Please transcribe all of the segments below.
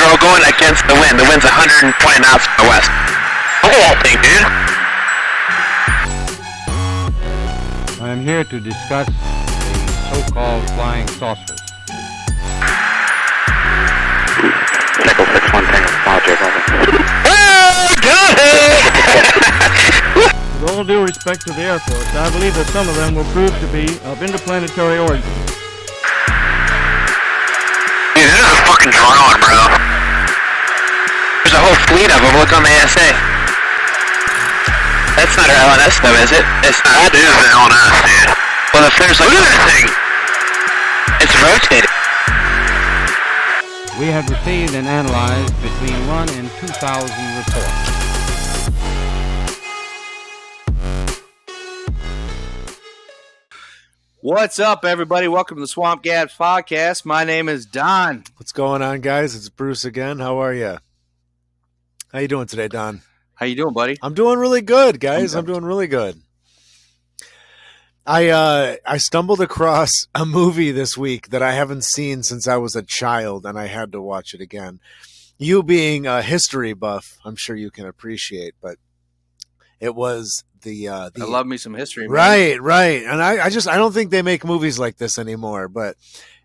barrel going against the wind. The wind's 120 knots from the west. Look at that thing, dude. I am here to discuss the so-called flying saucers. Nickel 6-1 Tango, small J, oh, got it! With all due respect to the Air Force, I believe that some of them will prove to be of interplanetary origin. Dude, this is a fucking drone, bro. There's a whole fleet of them. Look on the ASA. That's not our LNS though, is it? It's not. That is the LNS, dude. Well, if there's like... Look at that thing! It's rotating. We have received and analyzed between 1 and 2,000 reports. What's up, everybody? Welcome to the SwampGasPod podcast. My name is Don. What's going on, guys? It's Bruce again. How are you? How you doing today, Don? How you doing, buddy? I'm doing really good, guys. I'm doing really good. I stumbled across a movie this week that I haven't seen since I was a child, and I had to watch it again. You being a history buff, I'm sure you can appreciate, but it was the I love me some history, man. Right. And I don't think they make movies like this anymore, but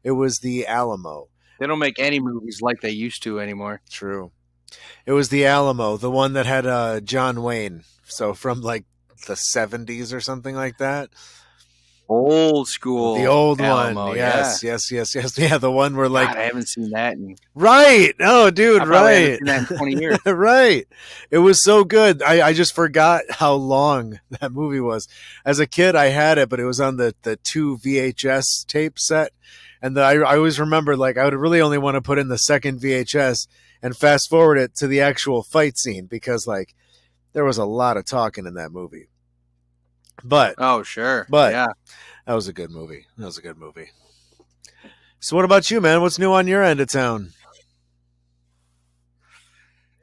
it was the Alamo. They don't make any movies like they used to anymore. True. It was the Alamo, the one that had John Wayne. So from like the 70s or something like that. Old school. The old Alamo, one. Yes. Yeah, the one where like... God, I haven't seen that in... Right. Oh, dude, I haven't seen that in 20 years. Right. It was so good. I just forgot how long that movie was. As a kid, I had it, but it was on the 2 VHS tape set. And I always remember, like, I would really only want to put in the second VHS and fast forward it to the actual fight scene because, like, there was a lot of talking in that movie. But oh, sure. But yeah, that was a good movie. So what about you, man? What's new on your end of town?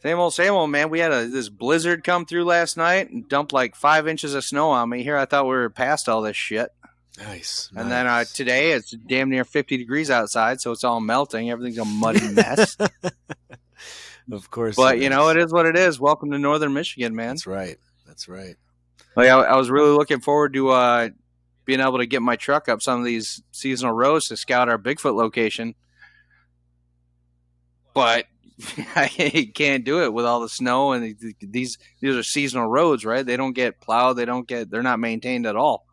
Same old, man. We had this blizzard come through last night and dumped like 5 inches of snow on me. Here, I thought we were past all this shit. Nice. And then today it's damn near 50 degrees outside, so it's all melting. Everything's a muddy mess. Of course. But, you know, it is what it is. Welcome to Northern Michigan, man. That's right. Like, I was really looking forward to being able to get my truck up some of these seasonal roads to scout our Bigfoot location. But I can't do it with all the snow, and these are seasonal roads, right? They don't get plowed. They're not maintained at all.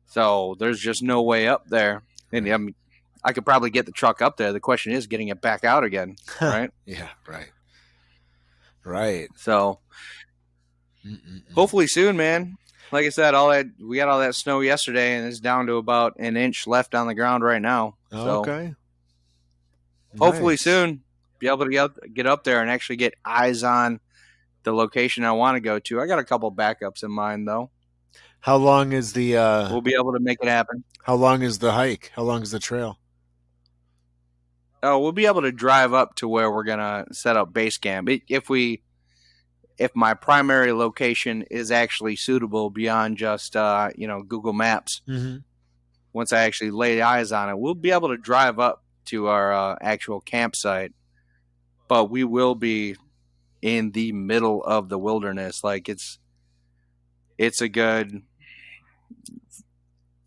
So there's just no way up there. And I mean, I could probably get the truck up there. The question is getting it back out again, right? Yeah, right. So hopefully soon, man. Like I said, we got all that snow yesterday, and it's down to about an inch left on the ground right now. So okay. Hopefully soon, be able to get up there and actually get eyes on the location I want to go to. I got a couple backups in mind, though. How long is the... we'll be able to make it happen. How long is the hike? How long is the trail? Oh, we'll be able to drive up to where we're going to set up base camp. If my primary location is actually suitable beyond just, Google Maps, once I actually lay eyes on it, we'll be able to drive up to our actual campsite. But we will be in the middle of the wilderness. Like, it's a good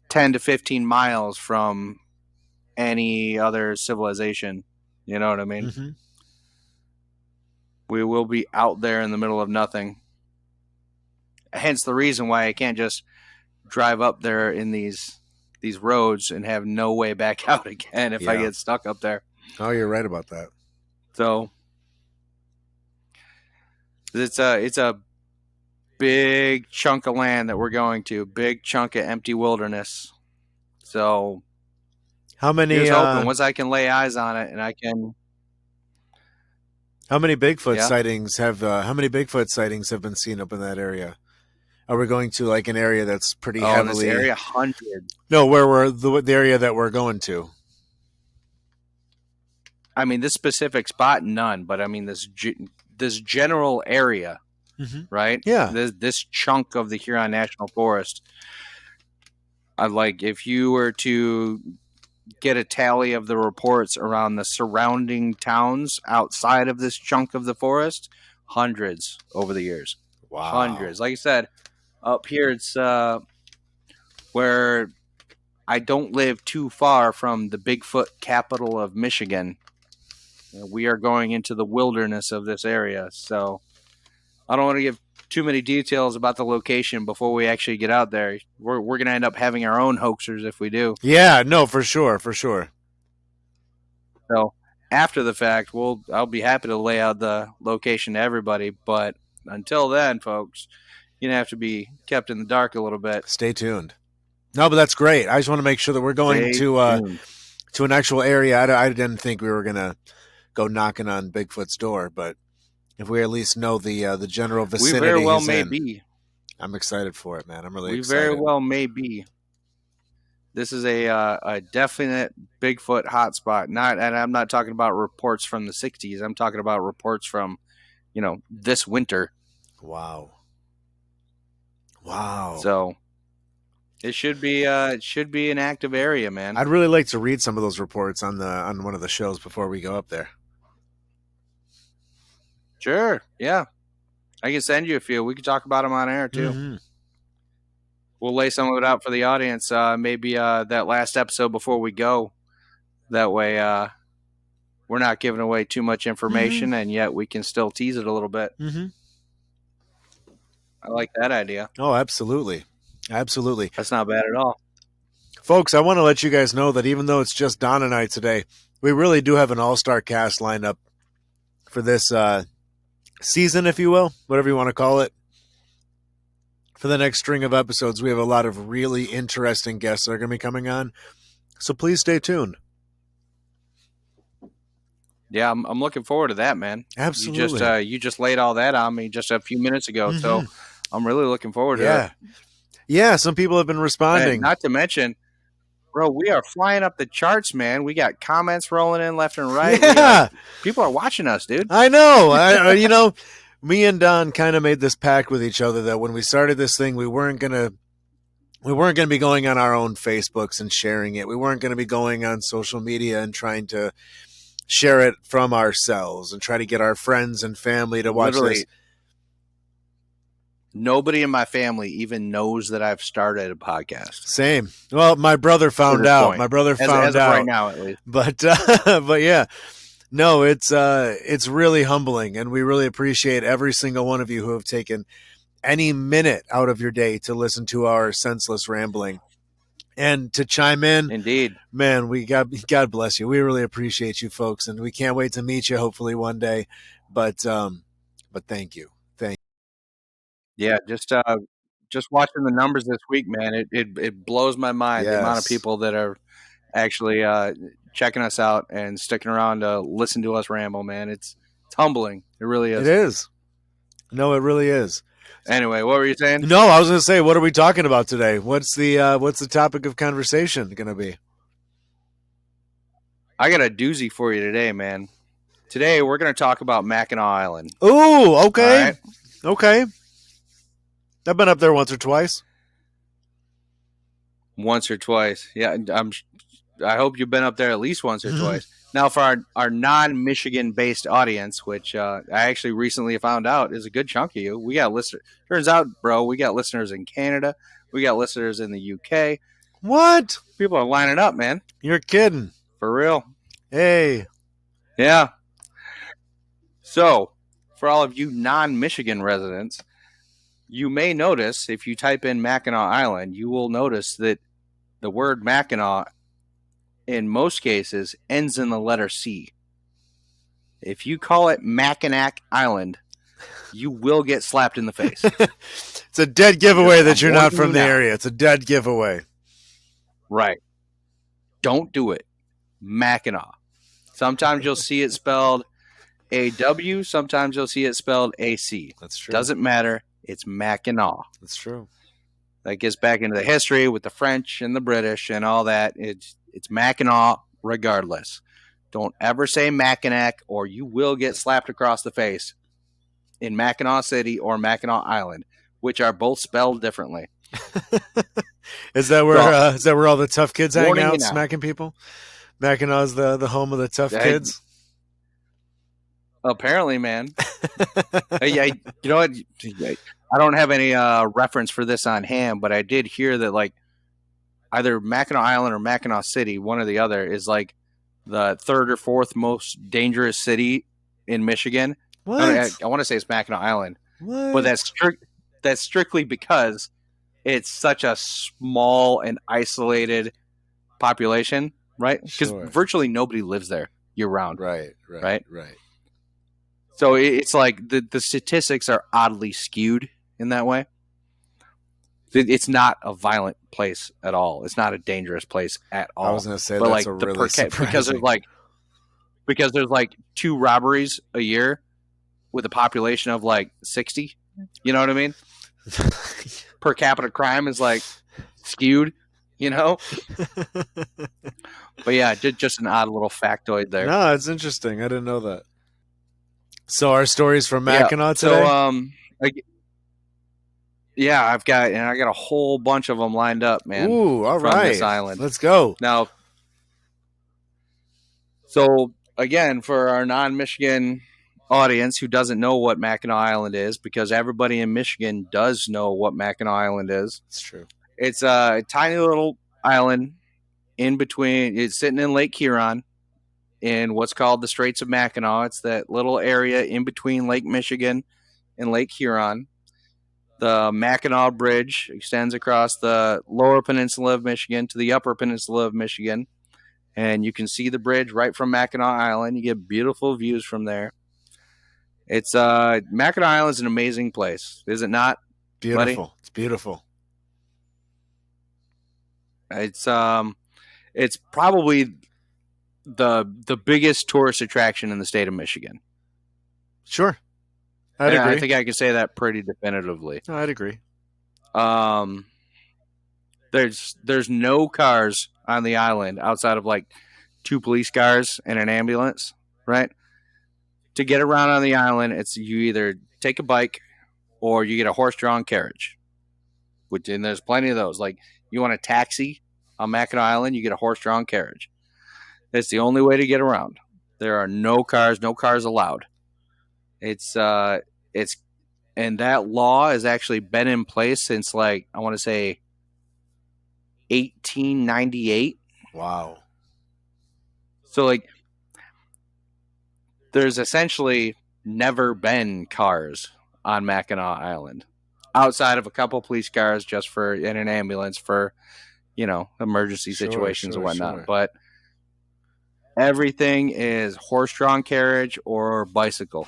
10 to 15 miles from any other civilization. You know what I mean? Mm-hmm. We will be out there in the middle of nothing. Hence the reason why I can't just drive up there in these roads and have no way back out again if I get stuck up there. Oh, you're right about that. So it's a big chunk of land that we're going to, big chunk of empty wilderness. So how many here's hoping once I can lay eyes on it and I can. How many Bigfoot sightings have been seen up in that area? Are we going to like an area that's pretty heavily? In this area, 100. No, where we're the area that we're going to. I mean, this specific spot, none. But I mean, this general area, right? Yeah. This chunk of the Huron National Forest. If you were to get a tally of the reports around the surrounding towns outside of this chunk of the forest, hundreds over the years. Wow. Hundreds. Like I said, up here it's where I don't live too far from the Bigfoot capital of Michigan. We are going into the wilderness of this area, so I don't want to give too many details about the location before we actually get out there. We're going to end up having our own hoaxers if we do. Yeah, no, for sure, for sure. So after the fact, I'll be happy to lay out the location to everybody. But until then, folks, you're gonna have to be kept in the dark a little bit. Stay tuned. No, but that's great. I just want to make sure that we're going to an actual area. I didn't think we were gonna go knocking on Bigfoot's door, but if we at least know the general vicinity, we very well he's may in, be. I'm excited for it, man. I'm really We excited. very well may be. This is a definite Bigfoot hotspot. And I'm not talking about reports from the 60s. I'm talking about reports from, this winter. Wow. So it should be an active area, man. I'd really like to read some of those reports on one of the shows before we go up there. Sure. Yeah. I can send you a few. We can talk about them on air too. Mm-hmm. We'll lay some of it out for the audience. Maybe that last episode before we go. That way, we're not giving away too much information, and yet we can still tease it a little bit. Mm-hmm. I like that idea. Oh, absolutely. Absolutely. That's not bad at all. Folks, I want to let you guys know that even though it's just Don and I today, we really do have an all-star cast lined up for this season, if you will, whatever you want to call it. For the next string of episodes, we have a lot of really interesting guests that are going to be coming on. So please stay tuned. Yeah, I'm looking forward to that, man. Absolutely. You just laid all that on me just a few minutes ago, so I'm really looking forward to it. Yeah, some people have been responding. And not to mention, bro, we are flying up the charts, man. We got comments rolling in left and right. Yeah. People are watching us, dude. I know. Me and Don kind of made this pact with each other that when we started this thing, we weren't gonna be going on our own Facebooks and sharing it. We weren't going to be going on social media and trying to share it from ourselves and try to get our friends and family to watch this. Nobody in my family even knows that I've started a podcast. Same. Well, my brother found out. Point. My brother found as out right now, at least. But yeah. No, it's really humbling, and we really appreciate every single one of you who have taken any minute out of your day to listen to our senseless rambling and to chime in. Indeed. Man, God bless you. We really appreciate you folks, and we can't wait to meet you hopefully one day. But thank you. Yeah, just watching the numbers this week, man, it blows my mind the amount of people that are actually checking us out and sticking around to listen to us ramble, man. It's humbling. It really is. It is. No, it really is. Anyway, what were you saying? No, I was going to say, what are we talking about today? What's the topic of conversation going to be? I got a doozy for you today, man. Today we're going to talk about Mackinaw Island. Ooh, okay. Right? Okay. I've been up there once or twice. Once or twice. Yeah, I hope you've been up there at least once or twice. Now, for our non-Michigan-based audience, which I actually recently found out is a good chunk of you, we got listeners. Turns out, bro, we got listeners in Canada. We got listeners in the UK. What? People are lining up, man. You're kidding. For real. Hey. Yeah. So, for all of you non-Michigan residents, you may notice, if you type in Mackinaw Island, you will notice that the word Mackinaw, in most cases, ends in the letter C. If you call it Mackinac Island, you will get slapped in the face. It's a dead giveaway that you're not from the area. It's a dead giveaway. Right. Don't do it. Mackinaw. Sometimes you'll see it spelled A-W. Sometimes you'll see it spelled A-C. That's true. Doesn't matter. It's Mackinaw. That's true. That gets back into the history with the French and the British and all that. It's Mackinaw regardless. Don't ever say Mackinac or you will get slapped across the face in Mackinaw City or Mackinaw Island, which are both spelled differently. Is that where all the tough kids hang Warning you out, now. smacking people? Mackinaw's the home of the tough I- kids. Apparently, man. Yeah, you know what? I don't have any reference for this on hand, but I did hear that like either Mackinaw Island or Mackinaw City, one or the other, is like the third or fourth most dangerous city in Michigan. What? I want to say it's Mackinaw Island, What? but that's strictly because it's such a small and isolated population, right? Because Sure. virtually nobody lives there year round. Right. So it's like the statistics are oddly skewed in that way. It's not a violent place at all. It's not a dangerous place at all. I was going to say but that's like a the really surprising. because there's like 2 robberies a year with a population of like 60. You know what I mean? Per capita crime is like skewed, you know? But yeah, just an odd little factoid there. No, it's interesting. I didn't know that. So our stories from Mackinaw today? So yeah, I got a whole bunch of them lined up, man. Ooh, all from right. this island. Let's go. Now, so again, for our non-Michigan audience who doesn't know what Mackinaw Island is, because everybody in Michigan does know what Mackinaw Island is. It's true. It's a tiny little island in between. It's sitting in Lake Huron in what's called the Straits of Mackinac. It's that little area in between Lake Michigan and Lake Huron. The Mackinaw Bridge extends across the lower peninsula of Michigan to the upper peninsula of Michigan. And you can see the bridge right from Mackinaw Island. You get beautiful views from there. It's Mackinaw Island is an amazing place, is it not? Beautiful. Buddy? It's beautiful. It's probably the biggest tourist attraction in the state of Michigan. Sure. I'd agree. I think I can say that pretty definitively. No, I'd agree. There's no cars on the island outside of like 2 police cars and an ambulance, right? To get around on the island, it's you either take a bike or you get a horse-drawn carriage. And there's plenty of those. Like you want a taxi on Mackinac Island, you get a horse-drawn carriage. It's the only way to get around. There are no cars allowed. It's and that law has actually been in place since like I want to say 1898. Wow. So like there's essentially never been cars on Mackinac Island outside of a couple police cars just for in an ambulance for emergency situations and whatnot. Sure. But everything is horse-drawn carriage or bicycle.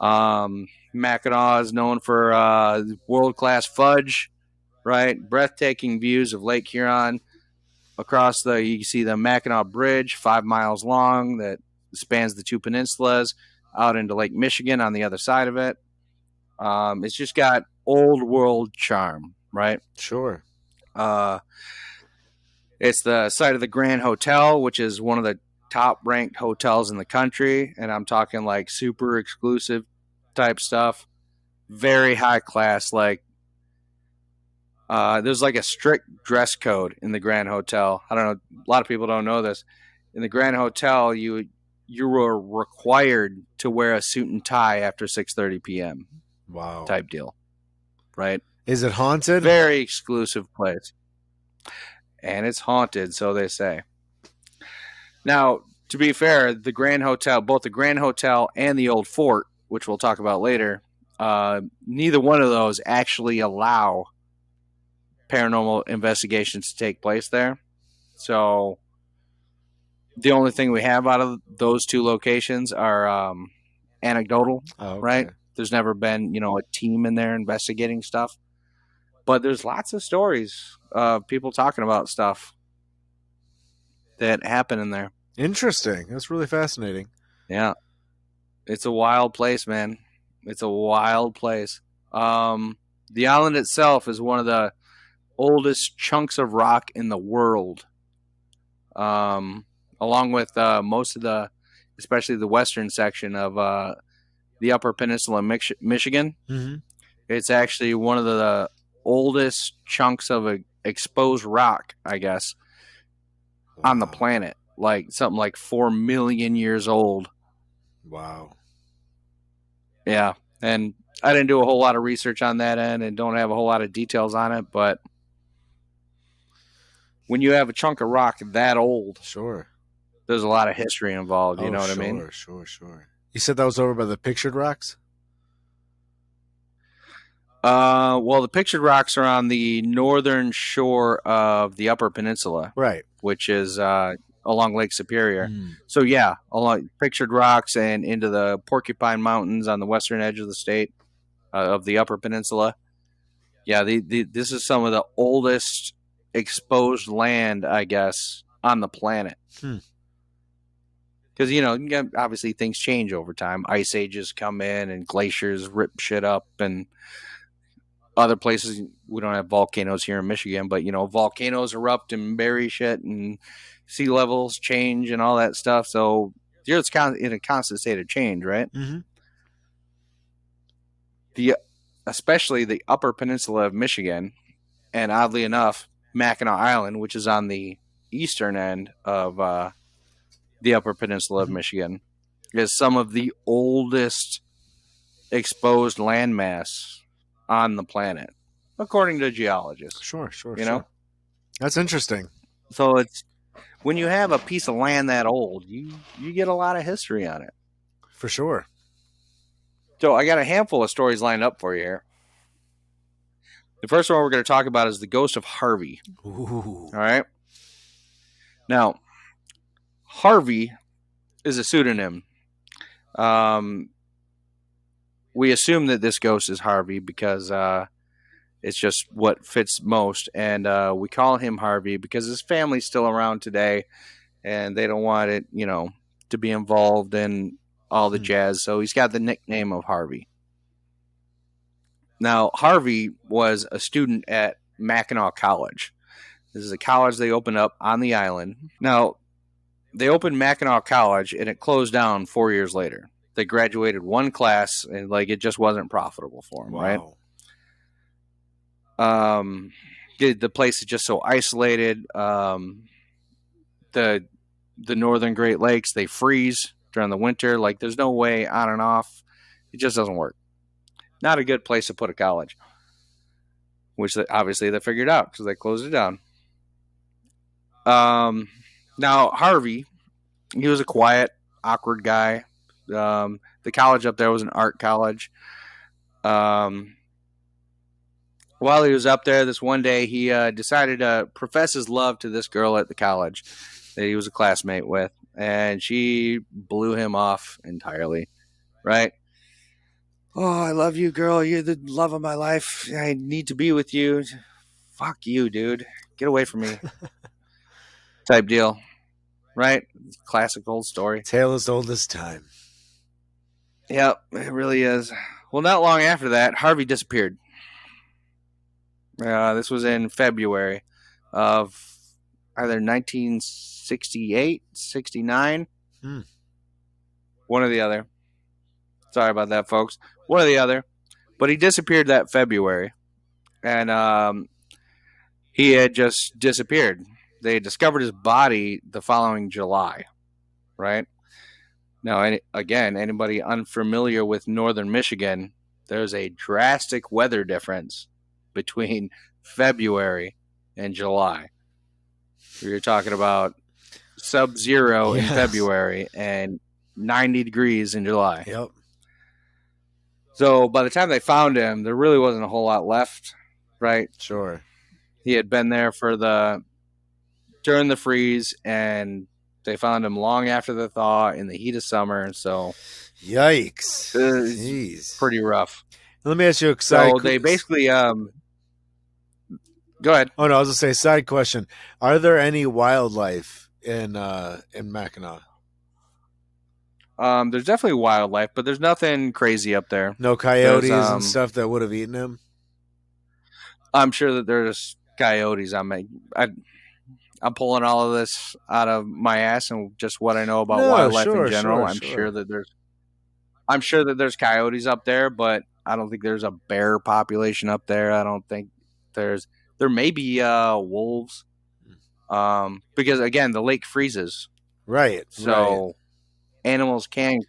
Mackinac is known for world-class fudge, right? Breathtaking views of Lake Huron across you can see the Mackinac Bridge, 5 miles long, that spans the 2 peninsulas out into Lake Michigan on the other side of it. It's just got old world charm, right? Sure. It's the site of the Grand Hotel, which is one of the top ranked hotels in the country. And I'm talking like super exclusive type stuff. Very high class. Like, there's like a strict dress code in the Grand Hotel. I don't know. A lot of people don't know this. In the Grand Hotel, you were required to wear a suit and tie after 6:30 p.m. Wow. Type deal. Right? Is it haunted? Very exclusive place. And it's haunted, so they say. Now, to be fair, the Grand Hotel, both the Grand Hotel and the Old Fort, which we'll talk about later, neither one of those actually allow paranormal investigations to take place there. So the only thing we have out of those 2 locations are anecdotal, right? There's never been, a team in there investigating stuff. But there's lots of stories of people talking about stuff that happen in there. Interesting. That's really fascinating. Yeah. It's a wild place, man. It's a wild place. The island itself is one of the oldest chunks of rock in the world. Along with most of especially the western section of the Upper Peninsula, Michigan. Mm-hmm. It's actually one of the oldest chunks of exposed rock, I guess, on the planet. Like something like 4 million years old. Wow. Yeah. And I didn't do a whole lot of research on that end and don't have a whole lot of details on it, but when you have a chunk of rock that old, Sure. there's a lot of history involved. You know what I mean? Sure. You said that was over by the pictured rocks? Well, the pictured rocks are on the northern shore of the Upper Peninsula, Right. which is along Lake Superior. So yeah, along pictured rocks and into the Porcupine Mountains on the western edge of the state of the Upper Peninsula. Yeah, this is some of the oldest exposed land, I guess, on the planet. Because, obviously things change over time. Ice ages come in and glaciers rip shit up, and other places, we don't have volcanoes here in Michigan, but, volcanoes erupt and bury shit, and sea levels change and all that stuff. So the Earth's in a constant state of change, right? Mm-hmm. Especially the Upper Peninsula of Michigan, and oddly enough, Mackinaw Island, which is on the eastern end of the Upper Peninsula of Michigan, is some of the oldest exposed landmass on the planet, according to geologists. Sure. You know? That's interesting. So it's when you have a piece of land that old, you get a lot of history on it. For sure. So I got a handful of stories lined up for you here. The first one we're going to talk about is the ghost of Harvey. Ooh. All right. Now, Harvey is a pseudonym. We assume that this ghost is Harvey because it's just what fits most. And we call him Harvey because his family's still around today and they don't want it, to be involved in all the jazz. So he's got the nickname of Harvey. Now, Harvey was a student at Mackinaw College. This is a college they opened up on the island. Now, they opened Mackinaw College and it closed down 4 years later. They graduated one class and it just wasn't profitable for them, right? The place is just so isolated. The northern Great Lakes, they freeze during the winter. There's no way on and off. It just doesn't work. Not a good place to put a college, which obviously they figured out because they closed it down. Now, Harvey, he was a quiet, awkward guy. The college up there was an art college. While he was up there, this one day, he decided to profess his love to this girl at the college that he was a classmate with, and she blew him off entirely, right? Oh, I love you, girl. You're the love of my life. I need to be with you. Fuck you, dude. Get away from me. Type deal. Right? Classic old story. Tale as old as time. Yep, it really is. Well, not long after that, Harvey disappeared. This was in February of either 1968, 69. One or the other. Sorry about that, folks. One or the other. But he disappeared that February. And he had just disappeared. They discovered his body the following July. Right? Now, again, anybody unfamiliar with northern Michigan, there's a drastic weather difference between February and July. You're talking about sub-zero in February and 90 degrees in July. Yep. So by the time they found him, there really wasn't a whole lot left, right? Sure. He had been there during the freeze, and they found him long after the thaw in the heat of summer. So, yikes! Jeez, pretty rough. Let me ask you a So they basically, go ahead. Oh no, I was gonna say side question: are there any wildlife in Mackinaw? There's definitely wildlife, but there's nothing crazy up there. No coyotes and stuff that would have eaten him. I'm sure that there's coyotes. I'm pulling all of this out of my ass and just what I know about wildlife in general. I'm sure that there's coyotes up there, but I don't think there's a bear population up there. I don't think There may be wolves, because again the lake freezes, Right. so animals can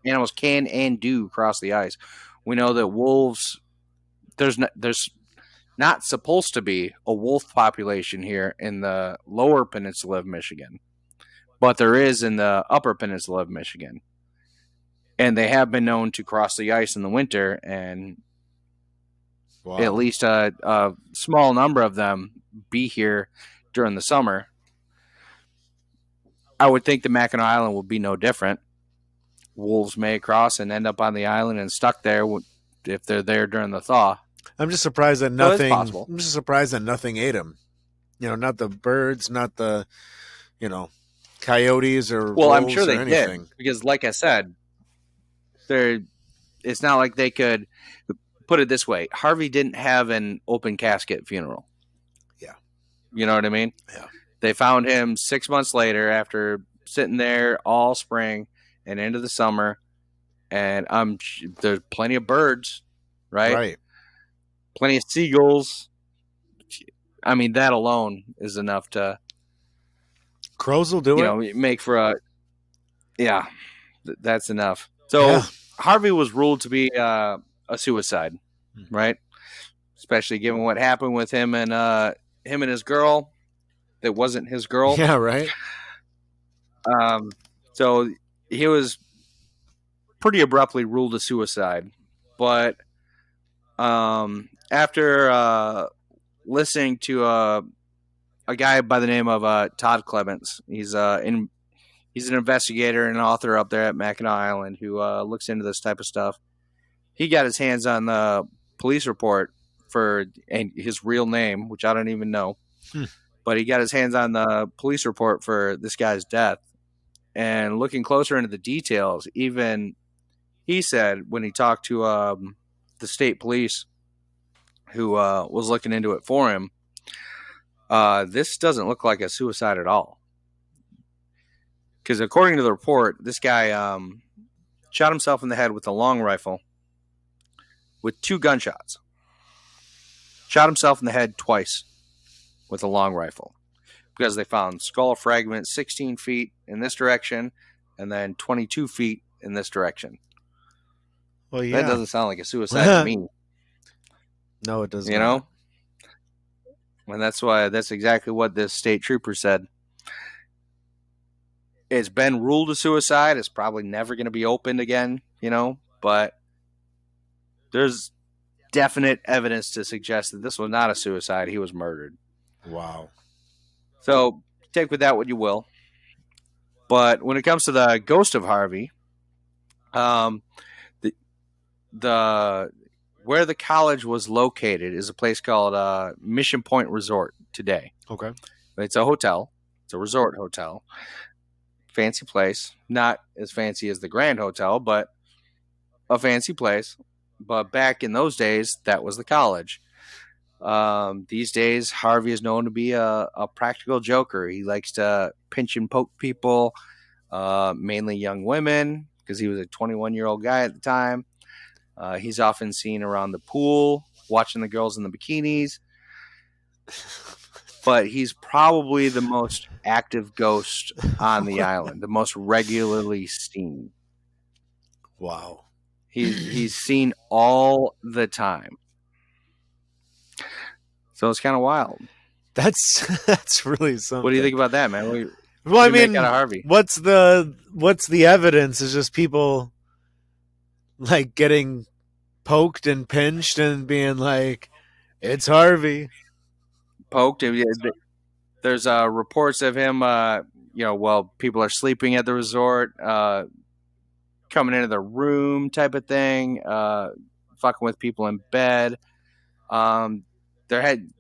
and do cross the ice. We know that wolves. There's not supposed to be a wolf population here in the lower peninsula of Michigan, but there is in the upper peninsula of Michigan. And they have been known to cross the ice in the winter, and at least a small number of them be here during the summer. I would think the Mackinaw Island will be no different. Wolves may cross and end up on the island and stuck there if they're there during the thaw. I'm just surprised that So it's nothing. possible. I'm just surprised that nothing ate them. Not the birds, not the, coyotes or Well, I'm wolves sure or they anything. did, because like I said, it's not like they could put it this way. Harvey didn't have an open casket funeral. Yeah. You know what I mean? Yeah. They found him 6 months later after sitting there all spring and into the summer. And there's plenty of birds, right? Right. Plenty of seagulls. I mean, that alone is enough to, Crows will do it. make for a, that's enough. So Harvey was ruled to be a suicide, right? Especially given what happened with him and his girl that wasn't his girl. Yeah, right. So he was pretty abruptly ruled a suicide. But after listening to a guy by the name of Todd Clements, he's an investigator and an author up there at Mackinaw Island who looks into this type of stuff. He got his hands on the police report and his real name, which I don't even know. But he got his hands on the police report for this guy's death. And looking closer into the details, even he said when he talked to the state police who was looking into it for him, this doesn't look like a suicide at all. Because according to the report, this guy shot himself in the head with a long rifle with 2 gunshots. Shot himself in the head twice with a long rifle. Because they found skull fragments 16 feet in this direction and then 22 feet in this direction. Well, yeah. That doesn't sound like a suicide to me. No, it doesn't. And that's exactly what this state trooper said. It's been ruled a suicide. It's probably never going to be opened again, but there's definite evidence to suggest that this was not a suicide. He was murdered. Wow. So take with that what you will. But when it comes to the ghost of Harvey, the where the college was located is a place called Mission Point Resort today. Okay. It's a hotel. It's a resort hotel. Fancy place. Not as fancy as the Grand Hotel, but a fancy place. But back in those days, that was the college. These days, Harvey is known to be a practical joker. He likes to pinch and poke people, mainly young women, because he was a 21-year-old guy at the time. He's often seen around the pool, watching the girls in the bikinis. But he's probably the most active ghost on the island, the most regularly seen. Wow. He's seen all the time. So it's kind of wild. That's really something. What do you think about that, man? Well, I mean, out of Harvey? what's the evidence? Is just people like getting poked and pinched and being like, "It's Harvey." Poked. There's reports of him. While people are sleeping at the resort, coming into the room, type of thing, fucking with people in bed.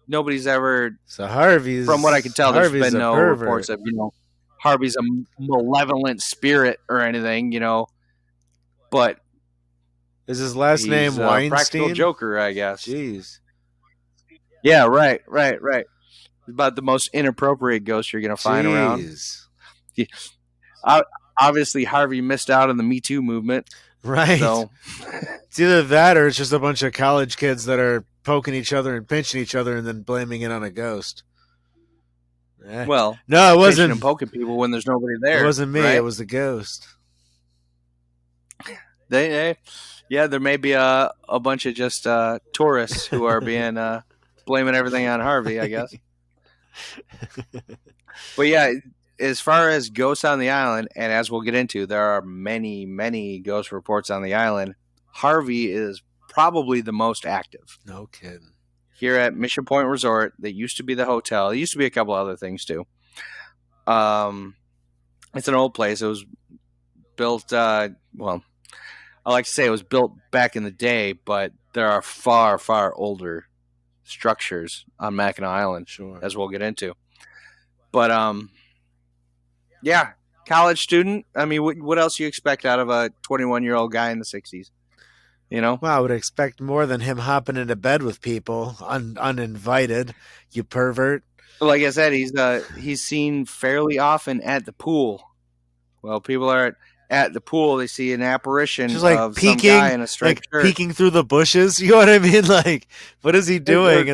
Nobody's ever. So Harvey's, from what I can tell, there's been no pervert. reports of Harvey's a malevolent spirit or anything, But is his last name Weinstein? Practical joker, I guess. Jeez. Yeah, right. About the most inappropriate ghost you're gonna find around. Yeah. Obviously, Harvey missed out on the Me Too movement. Right. So it's either that or it's just a bunch of college kids that are poking each other and pinching each other and then blaming it on a ghost. Well, no, it pinching wasn't. and poking people when there's nobody there. It wasn't me. Right? It was the ghost. Yeah, there may be a bunch of just tourists who are being blaming everything on Harvey, I guess. But yeah, as far as ghosts on the island, and as we'll get into, there are many, many ghost reports on the island. Harvey is probably the most active. No kidding. Here at Mission Point Resort, that used to be the hotel. It used to be a couple other things too. It's an old place. It was built, well, I like to say it was built back in the day, but there are far, far older structures on Mackinaw Island, Sure. as we'll get into. But, yeah, college student. I mean, what else do you expect out of a 21-year-old guy in the 60s? You know? Well, I would expect more than him hopping into bed with people uninvited, you pervert. Like I said, he's seen fairly often at the pool. Well, people are at the pool. They see an apparition Just like of peeking, some guy in a striped shirt. peeking through the bushes. You know what I mean? Like, what is he doing?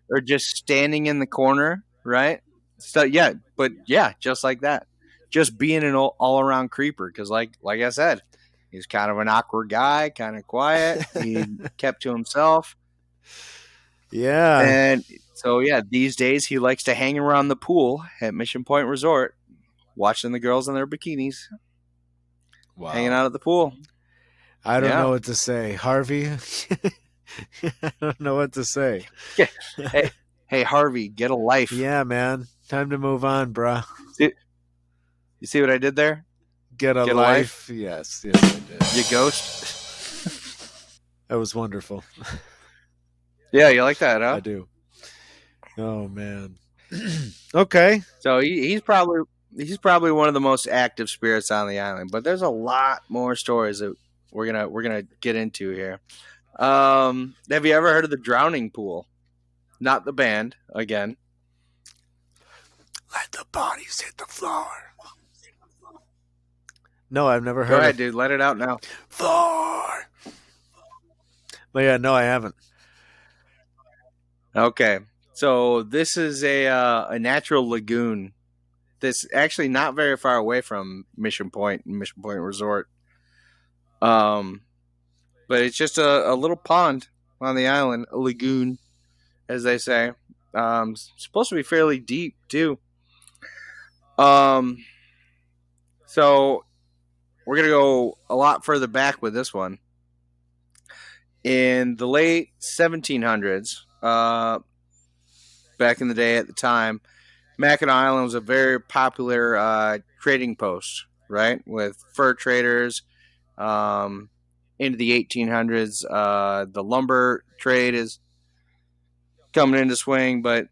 Or just standing in the corner, right? So yeah, but yeah, just like that, just being an all around creeper. Because like I said, he's kind of an awkward guy, kind of quiet. He kept to himself. Yeah. And so yeah, these days he likes to hang around the pool at Mission Point Resort, watching the girls in their bikinis, hanging out at the pool. I don't know what to say, Harvey. I don't know what to say. Hey, Harvey, get a life. Yeah, man. Time to move on, bruh. You see what I did there? Get a life? Yes, I did. You ghost. That was wonderful. Yeah, you like that, huh? I do. Oh man. Okay. So he's probably one of the most active spirits on the island, but there's a lot more stories that we're gonna get into here. Have you ever heard of the Drowning Pool? Not the band, again. Let the bodies hit the floor. No, I've never heard. Go ahead, dude. Let it out now. Floor. But yeah, no, I haven't. Okay, so this is a natural lagoon that's actually not very far away from Mission Point and Mission Point Resort. But it's just a little pond on the island, a lagoon, as they say. Supposed to be fairly deep too. So we're gonna go a lot further back with this one. In the late 1700s, back in the day at the time, Mackinaw Island was a very popular trading post, right? With fur traders. Into the 1800s, the lumber trade is coming into swing, but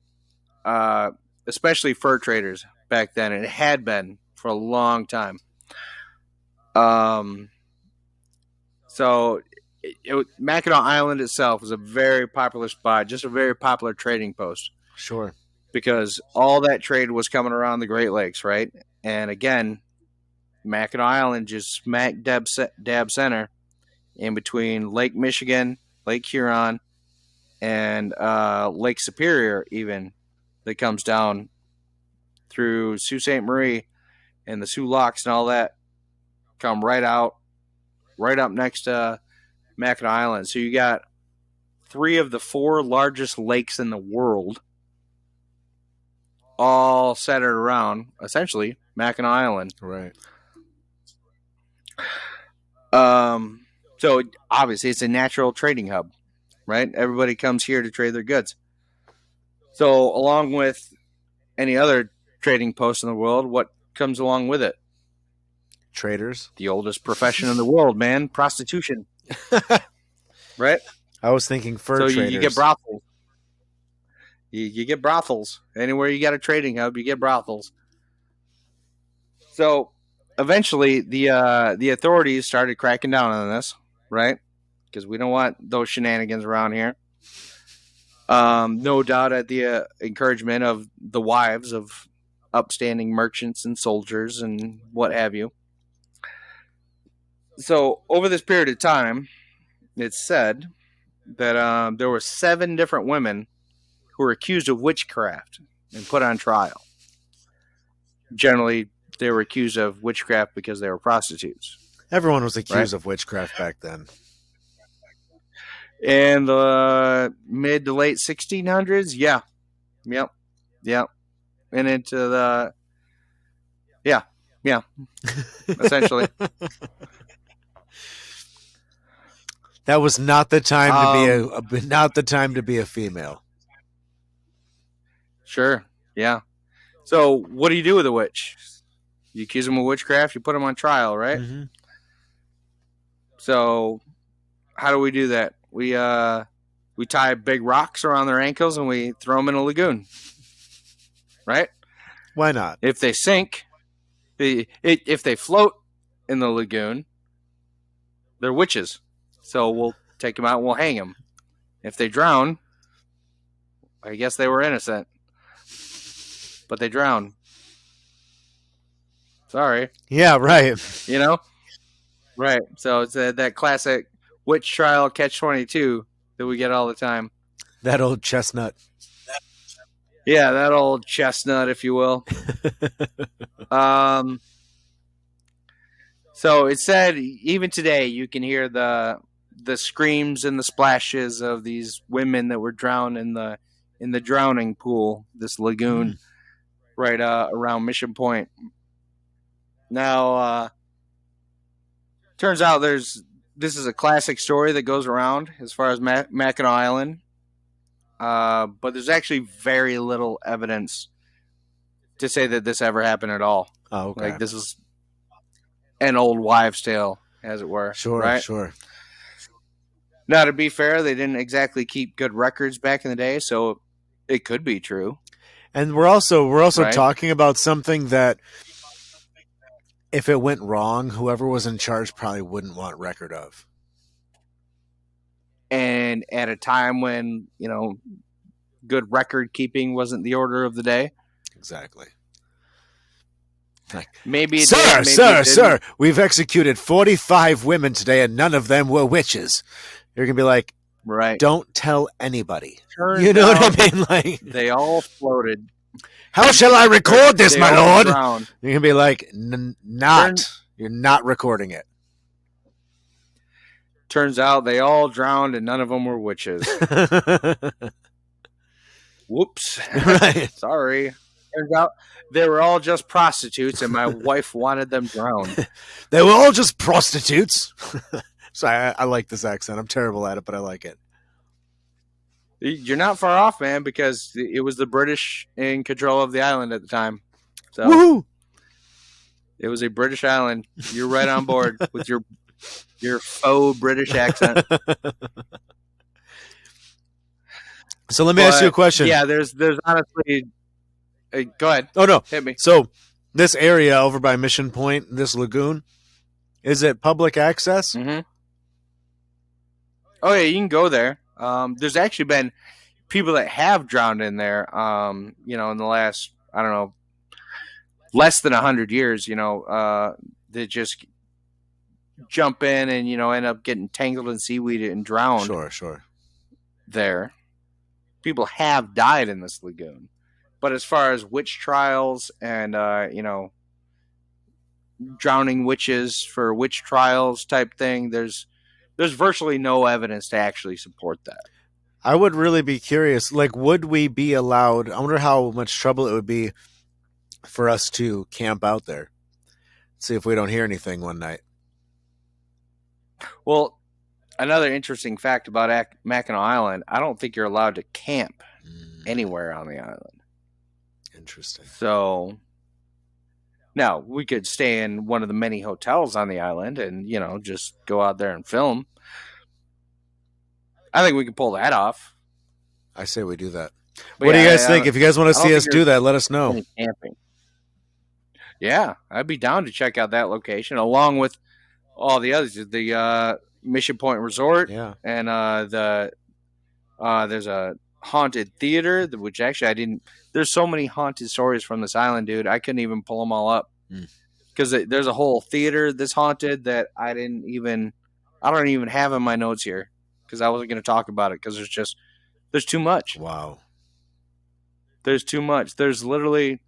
especially fur traders back then. It had been for a long time. So Mackinaw Island itself was a very popular spot, just a very popular trading post. Sure. Because all that trade was coming around the Great Lakes, right? And again, Mackinaw Island just smack dab center in between Lake Michigan, Lake Huron, and Lake Superior, even, that comes down through Sault Ste. Marie and the Sioux Locks and all that, come right up next to Mackinaw Island. So you got 3 of the 4 largest lakes in the world, all centered around, essentially, Mackinaw Island. Right. So obviously it's a natural trading hub, right? Everybody comes here to trade their goods. So along with any other trading post in the world, what comes along with it? Traders. The oldest profession in the world, man. Prostitution. Right? I was thinking fur traders. So you get brothels. You get brothels. Anywhere you got a trading hub, you get brothels. So eventually the authorities started cracking down on this, right? Because we don't want those shenanigans around here. No doubt at the encouragement of the wives of upstanding merchants and soldiers and what have you. So over this period of time, it's said that there were 7 different women who were accused of witchcraft and put on trial. Generally, they were accused of witchcraft because they were prostitutes. Everyone was accused of witchcraft back then. In the mid to late 1600s, yeah. Yep. And into the... Yeah. Essentially. That was not the time to be a female. Sure. Yeah. So, what do you do with a witch? You accuse them of witchcraft, you put them on trial, right? Mm-hmm. So, how do we do that? We tie big rocks around their ankles and we throw them in a lagoon, right? Why not? If they sink, if they float in the lagoon, they're witches. So we'll take them out and we'll hang them. If they drown, I guess they were innocent, but they drowned. Sorry. Yeah, right. You know? Right. So it's that classic witch trial catch-22 that we get all the time. That old chestnut. Yeah, that old chestnut, if you will. So it said even today you can hear the screams and the splashes of these women that were drowned in the drowning pool, this lagoon, right around Mission Point. Now, turns out this is a classic story that goes around as far as Mackinaw Island, but there's actually very little evidence to say that this ever happened at all. Oh, okay. Like, this is an old wives' tale, as it were. Sure, right? Sure. Now, to be fair, they didn't exactly keep good records back in the day, so it could be true. And we're also right? talking about something that, if it went wrong, whoever was in charge probably wouldn't want record of. And at a time when, good record keeping wasn't the order of the day. Exactly. Maybe it Sir, did, maybe sir, we've executed 45 women today and none of them were witches. You're going to be like, right. Don't tell anybody. Turns you know out what I mean? Like, they all floated. How shall I record this, They my all lord? drowned. You're going to be like, You're not recording it. Turns out they all drowned and none of them were witches. Whoops. Right. Sorry. Turns out they were all just prostitutes and my wife wanted them drowned. They were all just prostitutes. So I like this accent. I'm terrible at it, but I like it. You're not far off, man, because it was the British in control of the island at the time. So Woohoo! It was a British island. You're right on board with your faux British accent. So let me ask you a question. Yeah, there's honestly... go ahead. Oh, no. Hit me. So this area over by Mission Point, this lagoon, is it public access? Mm-hmm. Oh, yeah, you can go there. There's actually been people that have drowned in there, in the last, I don't know, less than 100 years, that just jump in and, end up getting tangled in seaweed and drowned. Sure. There. People have died in this lagoon. But as far as witch trials and, drowning witches for witch trials type thing, there's virtually no evidence to actually support that. I would really be curious. Like, would we be allowed? I wonder how much trouble it would be for us to camp out there. See if we don't hear anything one night. Well, another interesting fact about Mackinaw Island, I don't think you're allowed to camp anywhere on the island. Interesting. So, now, we could stay in one of the many hotels on the island and, just go out there and film. I think we can pull that off. I say we do that. But what do you guys think? If you guys want to see us do that, let us know. Camping. Yeah, I'd be down to check out that location along with all the others. The Mission Point Resort. Yeah. And there's a haunted theater, which actually there's so many haunted stories from this island, dude. I couldn't even pull them all up because there's a whole theater that's haunted that I don't even have in my notes here. because I wasn't going to talk about it because there's too much. Wow. There's too much. There's literally,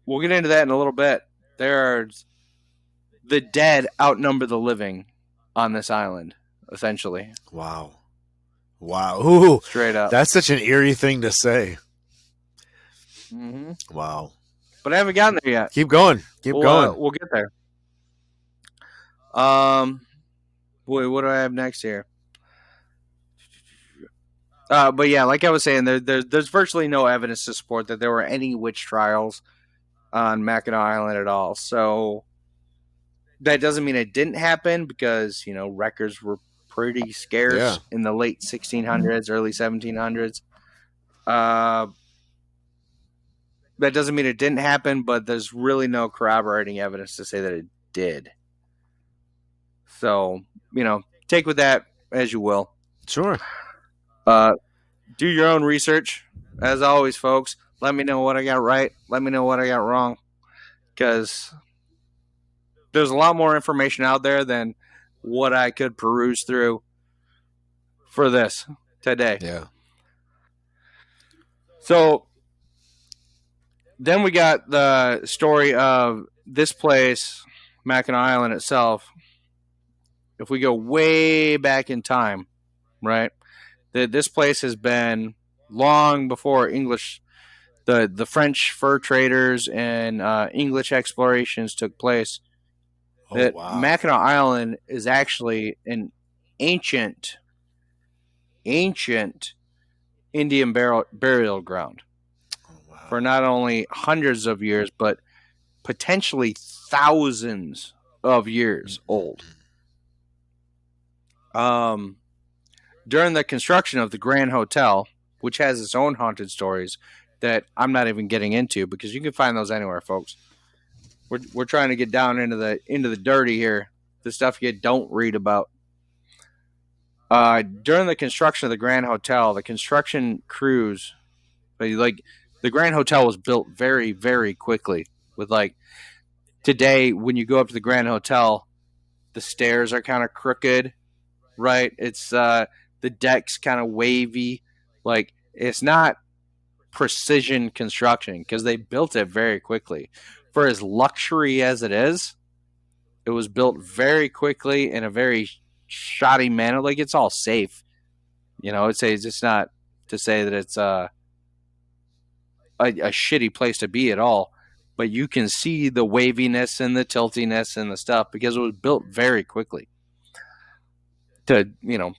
we'll get into that in a little bit. The dead outnumber the living on this island, essentially. Wow. Wow. Ooh, Straight up. that's such an eerie thing to say. Mm-hmm. Wow. But I haven't gotten there yet. Keep going. Keep going. We'll get there. Boy, what do I have next here? But yeah, like I was saying, there's virtually no evidence to support that there were any witch trials on Mackinaw Island at all. So that doesn't mean it didn't happen because, records were pretty scarce in the late 1600s, early 1700s. That doesn't mean it didn't happen, but there's really no corroborating evidence to say that it did. So, take with that as you will. Sure. Do your own research. As always, folks, let me know what I got right. Let me know what I got wrong. Because there's a lot more information out there than what I could peruse through for this today. Yeah. So then we got the story of this place, Mackinaw Island itself. If we go way back in time, right? This place has been long before English, the French fur traders and English explorations took place. Oh, wow. Mackinaw Island is actually an ancient Indian burial ground for not only hundreds of years, but potentially thousands of years old. During the construction of the Grand Hotel, which has its own haunted stories that I'm not even getting into because you can find those anywhere, folks. We're trying to get down into the dirty here, the stuff you don't read about. During the construction of the Grand Hotel, the construction crews, like the Grand Hotel was built very, very quickly. With today, when you go up to the Grand Hotel, the stairs are kind of crooked, right? It's the deck's kind of wavy. It's not precision construction because they built it very quickly. For as luxury as it is, it was built very quickly in a very shoddy manner. It's all safe. It's not to say that it's a shitty place to be at all, but you can see the waviness and the tiltiness and the stuff because it was built very quickly to,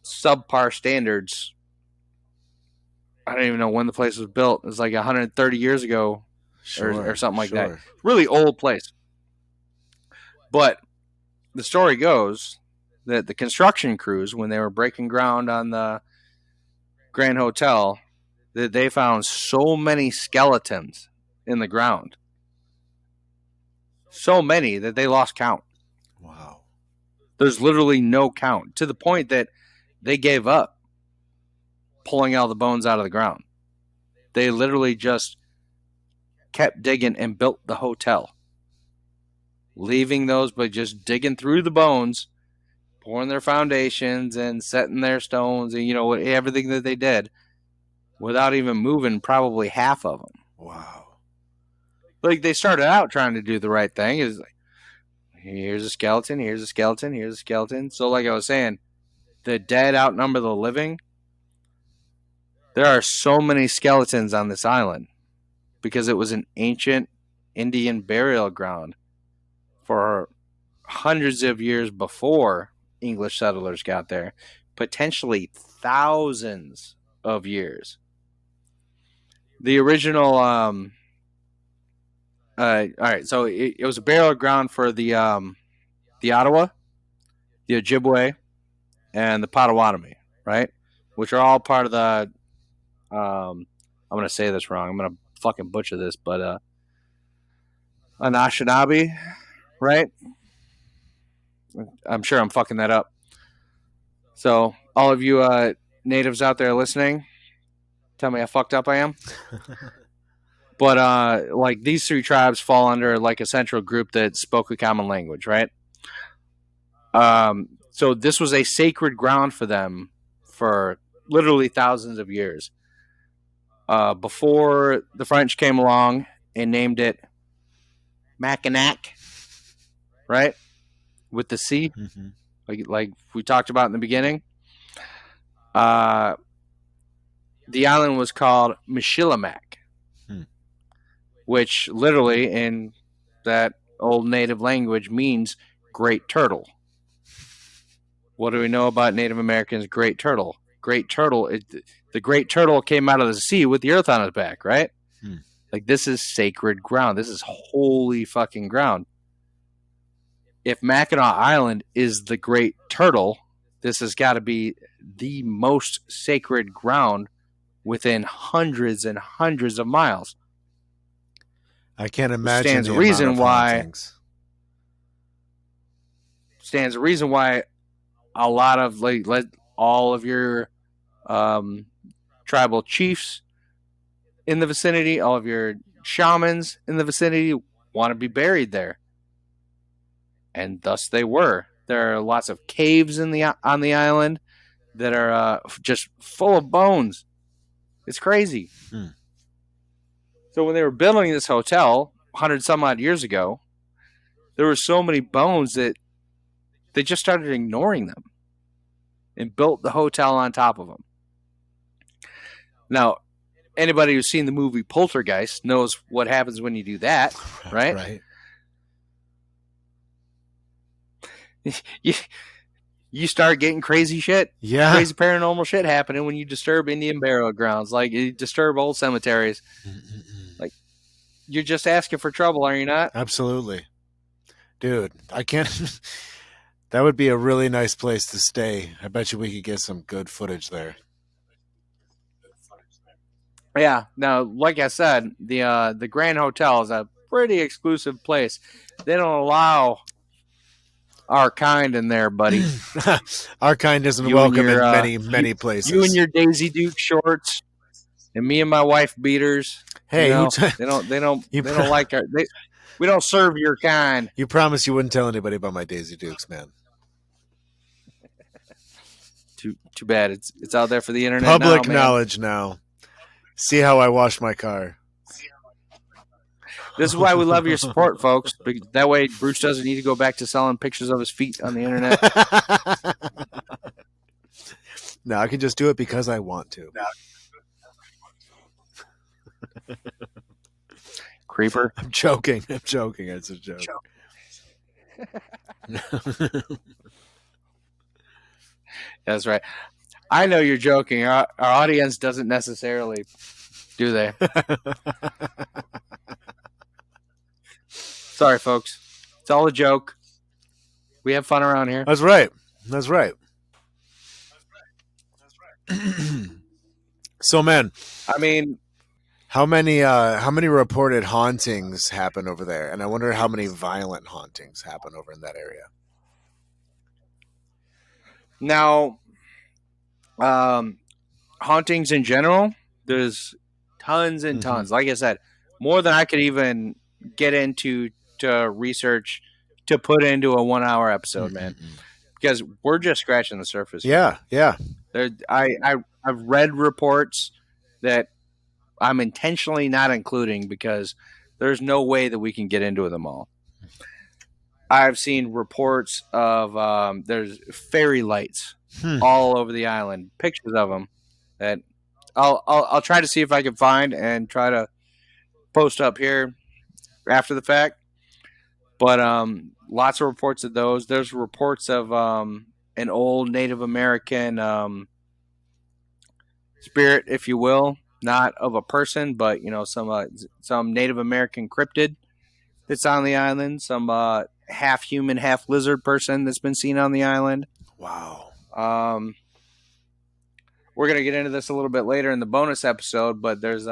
subpar standards. I don't even know when the place was built. It was 130 years ago or something like that. Really old place. But the story goes that the construction crews, when they were breaking ground on the Grand Hotel, that they found so many skeletons in the ground. So many that they lost count. Wow. There's literally no count, to the point that they gave up pulling all the bones out of the ground. They literally just kept digging and built the hotel. Leaving those, but just digging through the bones, pouring their foundations and setting their stones and, everything that they did without even moving probably half of them. Wow. They started out trying to do the right thing. Is here's a skeleton, here's a skeleton, here's a skeleton. So like I was saying, the dead outnumber the living. There are so many skeletons on this island because it was an ancient Indian burial ground for hundreds of years before English settlers got there, potentially thousands of years. The original, all right, so it was a burial ground for the Ottawa, the Ojibwe, and the Potawatomi, right? Which are all part of the, I'm going to say this wrong. I'm going to fucking butcher this, but Anishinaabe, right? I'm sure I'm fucking that up. So all of you natives out there listening, tell me how fucked up I am. But these three tribes fall under a central group that spoke a common language, right? So this was a sacred ground for them for literally thousands of years. Before the French came along and named it Mackinac, right? With the C, like we talked about in the beginning. The island was called Michilimack, which literally in that old native language means great turtle. What do we know about Native Americans' great turtle? The great turtle came out of the sea with the earth on its back, right? Like, this is sacred ground. This is holy fucking ground. If Mackinaw Island is the great turtle, this has got to be the most sacred ground within hundreds and hundreds of miles. I can't imagine Stands the a reason amount of why. hauntings. Stands a reason why a lot of all of your tribal chiefs in the vicinity, all of your shamans in the vicinity want to be buried there, and thus they were. There are lots of caves on the island that are just full of bones. It's crazy. So when they were building this hotel 100 some odd years ago, there were so many bones that they just started ignoring them and built the hotel on top of them. Now, anybody who's seen the movie Poltergeist knows what happens when you do that, right? You start getting crazy shit. Yeah. Crazy paranormal shit happening when you disturb Indian burial grounds. Like, you disturb old cemeteries. Like, you're just asking for trouble, are you not? Absolutely. Dude, I can't... That would be a really nice place to stay. I bet you we could get some good footage there. Yeah. Now, like I said, the Grand Hotel is a pretty exclusive place. They don't allow our kind in there, buddy. Our kind isn't You welcome and your, in many places. You and your Daisy Duke shorts, and me and my wife beaters. Hey, you know, they don't like our. We don't serve your kind. You promised you wouldn't tell anybody about my Daisy Dukes, man. Too bad. It's out there for the internet. Public now, knowledge now. See how I wash my car. This is why we love your support, folks. That way Bruce doesn't need to go back to selling pictures of his feet on the internet. No, I can just do it because I want to. Creeper. I'm joking. It's a joke. That's right. I know you're joking. Our audience doesn't necessarily, do they? Sorry, folks. It's all a joke. We have fun around here. That's right. So, man, I mean, how many reported hauntings happen over there? And I wonder how many violent hauntings happen over in that area. now, hauntings in general, there's tons and tons. Like I said, more than I could even get into to research to put into a 1 hour episode, man. Because we're just scratching the surface. Yeah. I've read reports that I'm intentionally not including because there's no way that we can get into them all. I've seen reports of there's fairy lights all over the island, pictures of them that I'll try to see if I can find and try to post up here after the fact. But lots of reports of those. There's reports of an old Native American spirit, if you will, not of a person, but some Native American cryptid that's on the island. Some half human, half lizard person that's been seen on the island. Wow. We're gonna get into this a little bit later in the bonus episode, but there's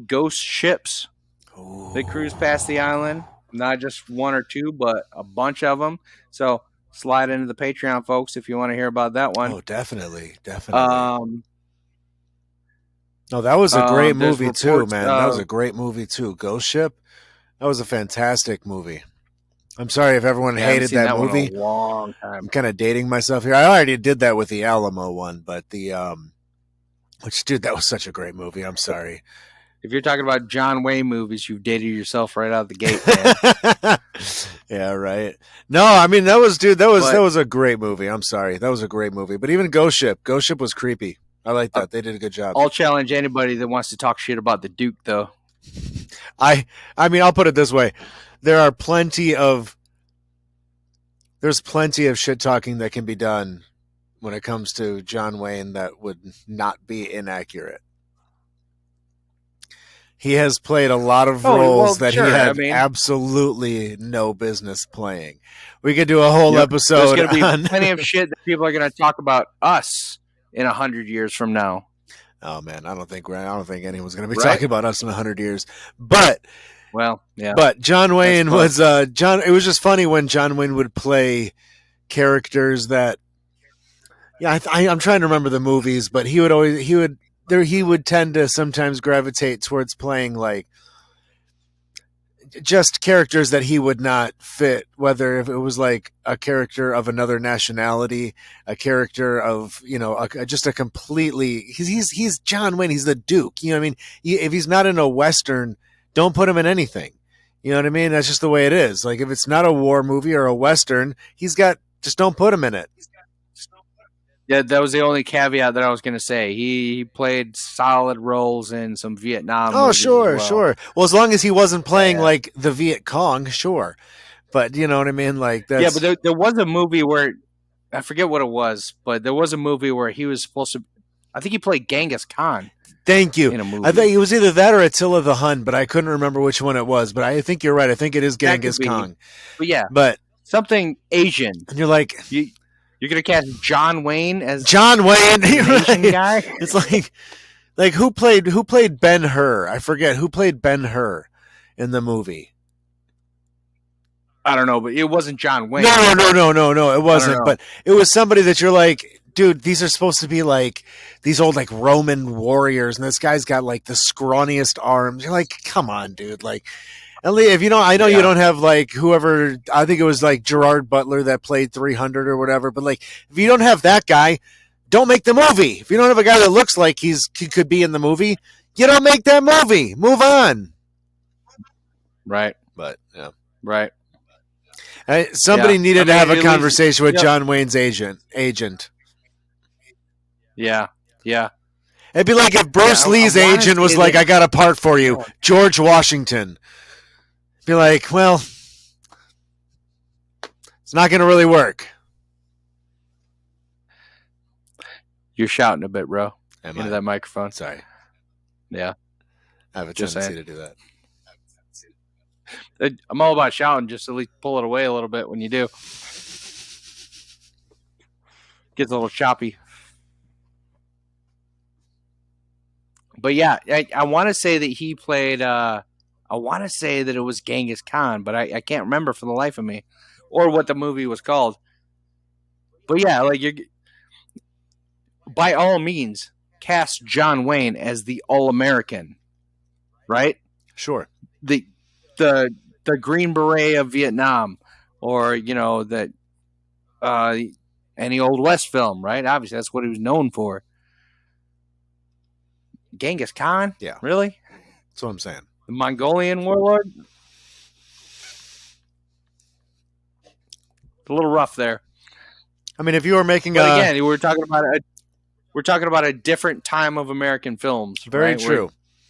ghost ships that cruise past the island. Not just one or two, but a bunch of them. So slide into the Patreon, folks, if you want to hear about that one. Oh, definitely. No, that was a great movie too, man. That was a great movie too. Ghost Ship. That was a fantastic movie. I'm sorry if everyone Yeah, I haven't hated seen that one movie. in a long time. I'm kind of dating myself here. I already did that with the Alamo one, but which, dude, that was such a great movie. I'm sorry. If you're talking about John Wayne movies, you've dated yourself right out of the gate, man. Yeah, right. No, I mean that was But a great movie. I'm sorry, that was a great movie. But even Ghost Ship was creepy. I like that. They did a good job. I'll challenge anybody that wants to talk shit about the Duke, though. I mean, I'll put it this way: there's plenty of shit talking that can be done when it comes to John Wayne that would not be inaccurate. He has played a lot of roles that sure. he had absolutely no business playing. We could do a whole episode. There's going to be plenty of shit that people are going to talk about us in 100 years from now. Oh man, I don't think anyone's going to be talking about us in 100 years. But yeah. But John Wayne was John. It was just funny when John Wayne would play characters that. Yeah, I'm trying to remember the movies, but he would tend to sometimes gravitate towards playing like just characters that he would not fit, whether if it was like a character of another nationality, a character of, just a completely, he's John Wayne. He's the Duke. You know what I mean? If he's not in a Western, don't put him in anything. You know what I mean? That's just the way it is. Like if it's not a war movie or a Western, just don't put him in it. Yeah, that was the only caveat that I was going to say. He played solid roles in some Vietnam movies. Oh, sure. Well, as long as he wasn't playing like the Viet Cong, sure. But you know what I mean? Like that's... Yeah, but there was a movie where, I forget what it was, but there was a movie where he was supposed to, I think he played Genghis Khan. Thank you. In a movie. I think it was either that or Attila the Hun, but I couldn't remember which one it was. But I think you're right. I think it is Genghis Khan. But yeah. But something Asian. And you're like... You're gonna cast John Wayne as John Wayne, Asian guy. It's like who played Ben-Hur? I forget who played Ben-Hur in the movie. I don't know, but it wasn't John Wayne. No, it wasn't. But it was somebody that you're like, dude, these are supposed to be like these old like Roman warriors, and this guy's got like the scrawniest arms. You're like, come on, dude, like. If you don't, I know you don't have like whoever. I think it was like Gerard Butler that played 300 or whatever. But like, if you don't have that guy, don't make the movie. If you don't have a guy that looks like he could be in the movie, you don't make that movie. Move on. Right. But yeah. Right. Somebody needed to have a conversation with John Wayne's agent. Yeah. It'd be like if Bruce Lee's agent was like, "I got a part for you, George Washington." Be like, well, it's not going to really work. You're shouting a bit, bro. Am into I? That microphone. Sorry. Yeah. I have a tendency to do that. I'm all about shouting, just at least pull it away a little bit when you do. Gets a little choppy. But yeah, I want to say that he played... I want to say that it was Genghis Khan, but I can't remember for the life of me, or what the movie was called. But yeah, like by all means, cast John Wayne as the All-American, right? Sure. The Green Beret of Vietnam, or that any Old West film, right? Obviously, that's what he was known for. Genghis Khan, yeah, really? That's what I'm saying. The Mongolian warlord? It's a little rough there. I mean, if you were making again, we're talking about a different time of American films. Very right? true.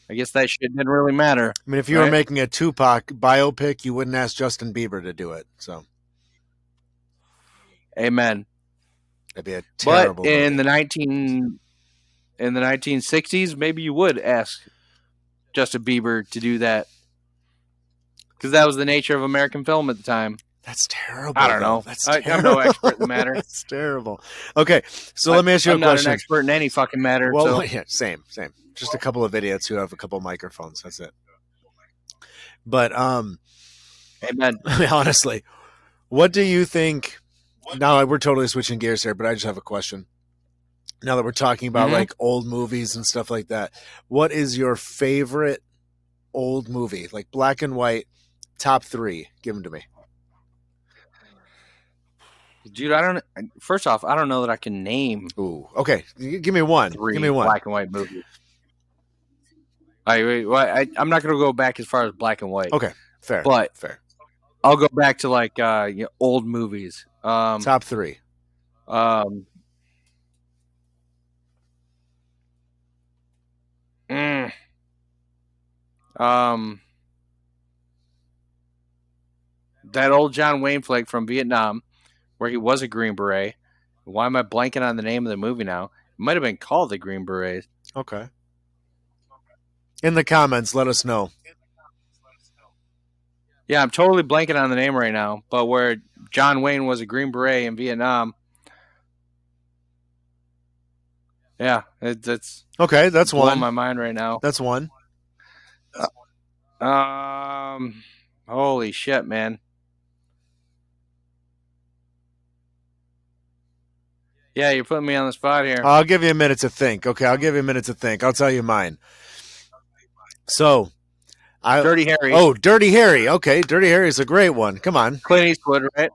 I guess that shit didn't really matter. I mean, if you were making a Tupac biopic, you wouldn't ask Justin Bieber to do it. So, amen. That'd be a terrible. But in the 1960s, maybe you would ask Justin Bieber to do that, because that was the nature of American film at the time. That's terrible. I don't know. I'm no expert in the matter. That's terrible. Okay, so let me ask you a question. I'm not an expert in any fucking matter. Well, yeah, same. Just a couple of idiots who have a couple of microphones. That's it. But amen. Honestly, what do you think? Now we're totally switching gears here, but I just have a question. Now that we're talking about like old movies and stuff like that, what is your favorite old movie, like black and white, top 3? Give them to me. Dude, I don't. First off, I don't know that I can name Ooh, okay. Give me one. three Give me one. black and white movies. I'm not going to go back as far as black and white. Okay, fair. But fair. I'll go back to like old movies. Top 3. That old John Wayne flick from Vietnam, where he was a Green Beret. Why am I blanking on the name of the movie now? It might have been called The Green Berets. Okay. In the comments, let us know. Yeah, I'm totally blanking on the name right now, but where John Wayne was a Green Beret in Vietnam. Yeah, it's okay. That's blowing one. my mind right now. That's one. Holy shit, man. Yeah, you're putting me on the spot here. I'll give you a minute to think. Okay, I'll give you a minute to think. I'll tell you mine. So, Dirty Harry. Oh, Dirty Harry. Okay, Dirty Harry is a great one. Come on. Clint Eastwood, right?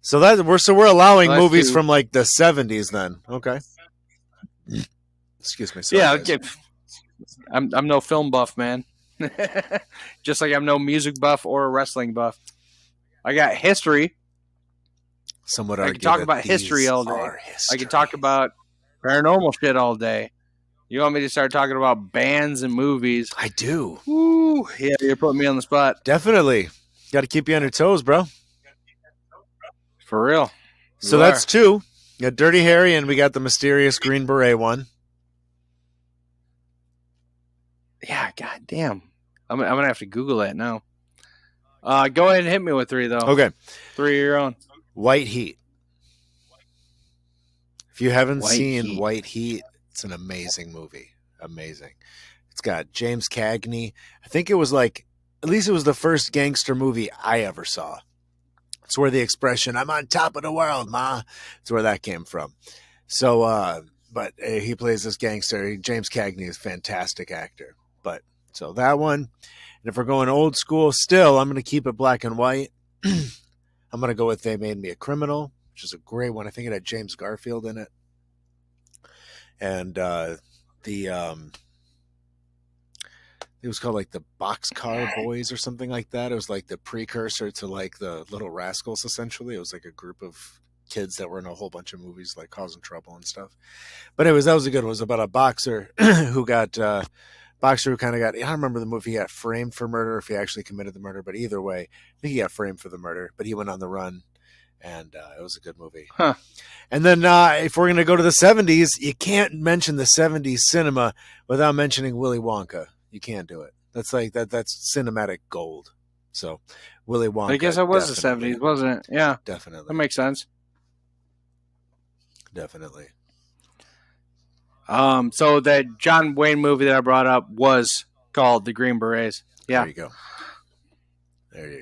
So we're allowing Well, movies from like the 70s then. Okay. Excuse me. Sorry, yeah, guys. I'm no film buff, man. Just like I'm no music buff or a wrestling buff. I got history. Some would I argue can talk that about history all day. I can talk about paranormal shit all day. You want me to start talking about bands and movies? I do. Woo. Yeah, you're putting me on the spot. Definitely. Got to keep you on your toes, bro. For real. So that's 2. You got Dirty Harry and we got the mysterious Green Beret one. Yeah, goddamn. I'm going to have to Google that now. Go ahead and hit me with 3, though. Okay. 3 of your own. White Heat. If you haven't White seen Heat. White Heat, it's an amazing movie. Amazing. It's got James Cagney. I think it was at least it was the first gangster movie I ever saw. It's where the expression, I'm on top of the world, ma. It's where that came from. So, but he plays this gangster. James Cagney is a fantastic actor. But, so that one. And if we're going old school still, I'm going to keep it black and white. I'm going to go with They Made Me a Criminal, which is a great one. I think it had James Garfield in it. And it was called like the Boxcar Boys or something like that. It was like the precursor to like the Little Rascals, essentially. It was like a group of kids that were in a whole bunch of movies like causing trouble and stuff. But anyways, that was a good one. It was about a boxer who got... I don't remember the movie, he got framed for murder, if he actually committed the murder, but either way, I think he got framed for the murder, but he went on the run, and it was a good movie. Huh. And then if we're going to go to the 70s, you can't mention the 70s cinema without mentioning Willy Wonka. You can't do it. That's that's cinematic gold. So, Willy Wonka. I guess it was the 70s, wasn't it? Yeah. Definitely. That makes sense. Definitely. So that John Wayne movie that I brought up was called The Green Berets. Yeah. There you go.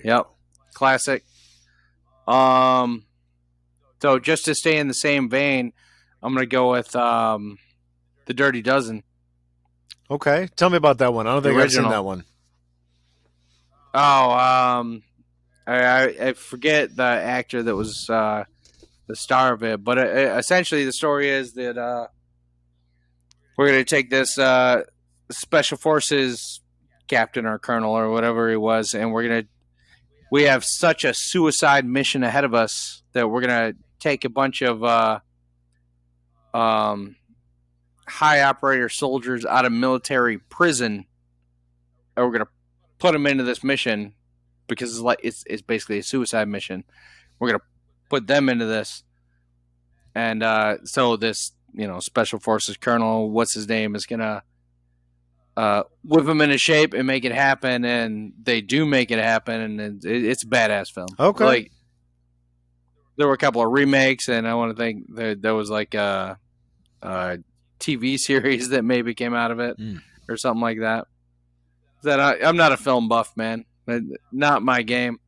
Yep. Classic. So just to stay in the same vein, I'm going to go with The Dirty Dozen. Okay. Tell me about that one. I don't think I've seen that one. Oh, I forget the actor that was the star of it, but essentially the story is that we're going to take this special forces captain or colonel or whatever he was, and we have such a suicide mission ahead of us that we're going to take a bunch of high operator soldiers out of military prison, and we're going to put them into this mission because it's basically a suicide mission. We're going to put them into this, and so this special forces colonel, what's his name, is gonna whip him into shape and make it happen, and they do make it happen, and it's a badass film. Okay. Like, there were a couple of remakes, and I want to think there was like a TV series that maybe came out of it or something like that. I'm not a film buff, man. Not my game,